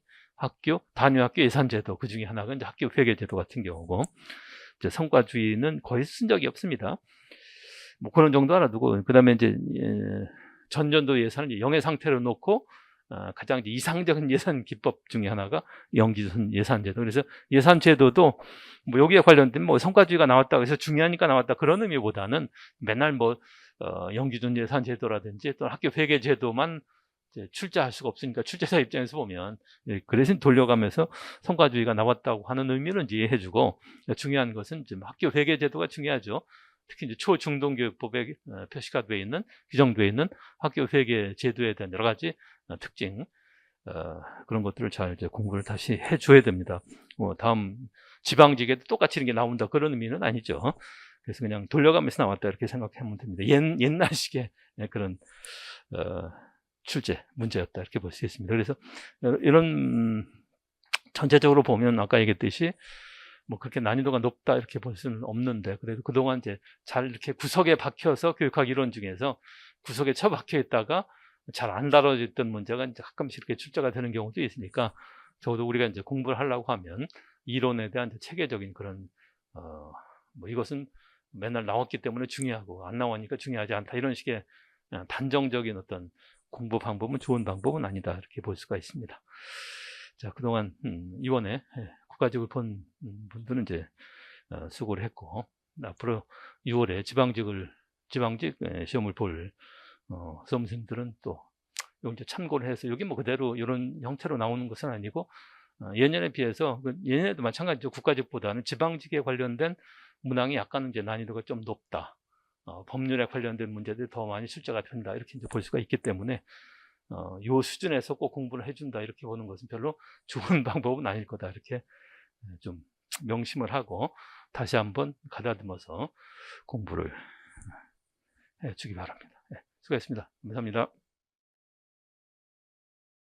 단위학교 예산제도 그 중에 하나가 이제 학교 회계제도 같은 경우고 이제 성과주의는 거의 쓴 적이 없습니다. 뭐 그런 정도 알아두고 그 다음에 이제 전년도 예산을 영해 상태로 놓고 가장 이제 이상적인 예산 기법 중에 하나가 연기선 예산제도. 그래서 예산제도도 뭐 여기에 관련된 뭐 성과주의가 나왔다고 해서 중요하니까 나왔다 그런 의미보다는 맨날 뭐 연기준 예산제도라든지 또 학교 회계제도만 출제할 수가 없으니까 출제자 입장에서 보면 그래서 돌려가면서 성과주의가 나왔다고 하는 의미는 이해해주고 중요한 것은 지금 학교 회계제도가 중요하죠. 특히 이제 초중등교육법에 표시가 되어 있는 규정되어 있는 학교 회계 제도에 대한 여러 가지 특징 그런 것들을 잘 이제 공부를 다시 해줘야 됩니다. 다음 지방직에도 똑같이 이런 게 나온다 그런 의미는 아니죠. 그래서 그냥 돌려가면서 나왔다 이렇게 생각하면 됩니다. 옛날식의 그런 출제 문제였다 이렇게 볼 수 있습니다. 그래서 이런 전체적으로 보면 아까 얘기했듯이 뭐 그렇게 난이도가 높다 이렇게 볼 수는 없는데 그래도 그동안 이제 잘 이렇게 구석에 박혀서 교육학 이론 중에서 구석에 처박혀 있다가 잘 안 다뤄졌던 문제가 이제 가끔씩 이렇게 출제가 되는 경우도 있으니까 적어도 우리가 이제 공부를 하려고 하면 이론에 대한 체계적인 그런 뭐 이것은 맨날 나왔기 때문에 중요하고 안 나오니까 중요하지 않다 이런 식의 단정적인 어떤 공부 방법은 좋은 방법은 아니다 이렇게 볼 수가 있습니다. 자, 그동안 이번에 국가직을 본 분들은 이제 수고를 했고 앞으로 6월에 지방직 시험을 볼 수험생들은 또 이제 참고를 해서 여기 뭐 그대로 이런 형태로 나오는 것은 아니고 예년에 비해서 예년에도 마찬가지죠. 국가직보다는 지방직에 관련된 문항이 약간 이제 난이도가 좀 높다. 법률에 관련된 문제들이 더 많이 출제가 된다 이렇게 이제 볼 수가 있기 때문에 요 수준에서 꼭 공부를 해준다 이렇게 보는 것은 별로 좋은 방법은 아닐 거다 이렇게 좀 명심을 하고 다시 한번 가다듬어서 공부를 해주기 바랍니다. 수고했습니다. 감사합니다.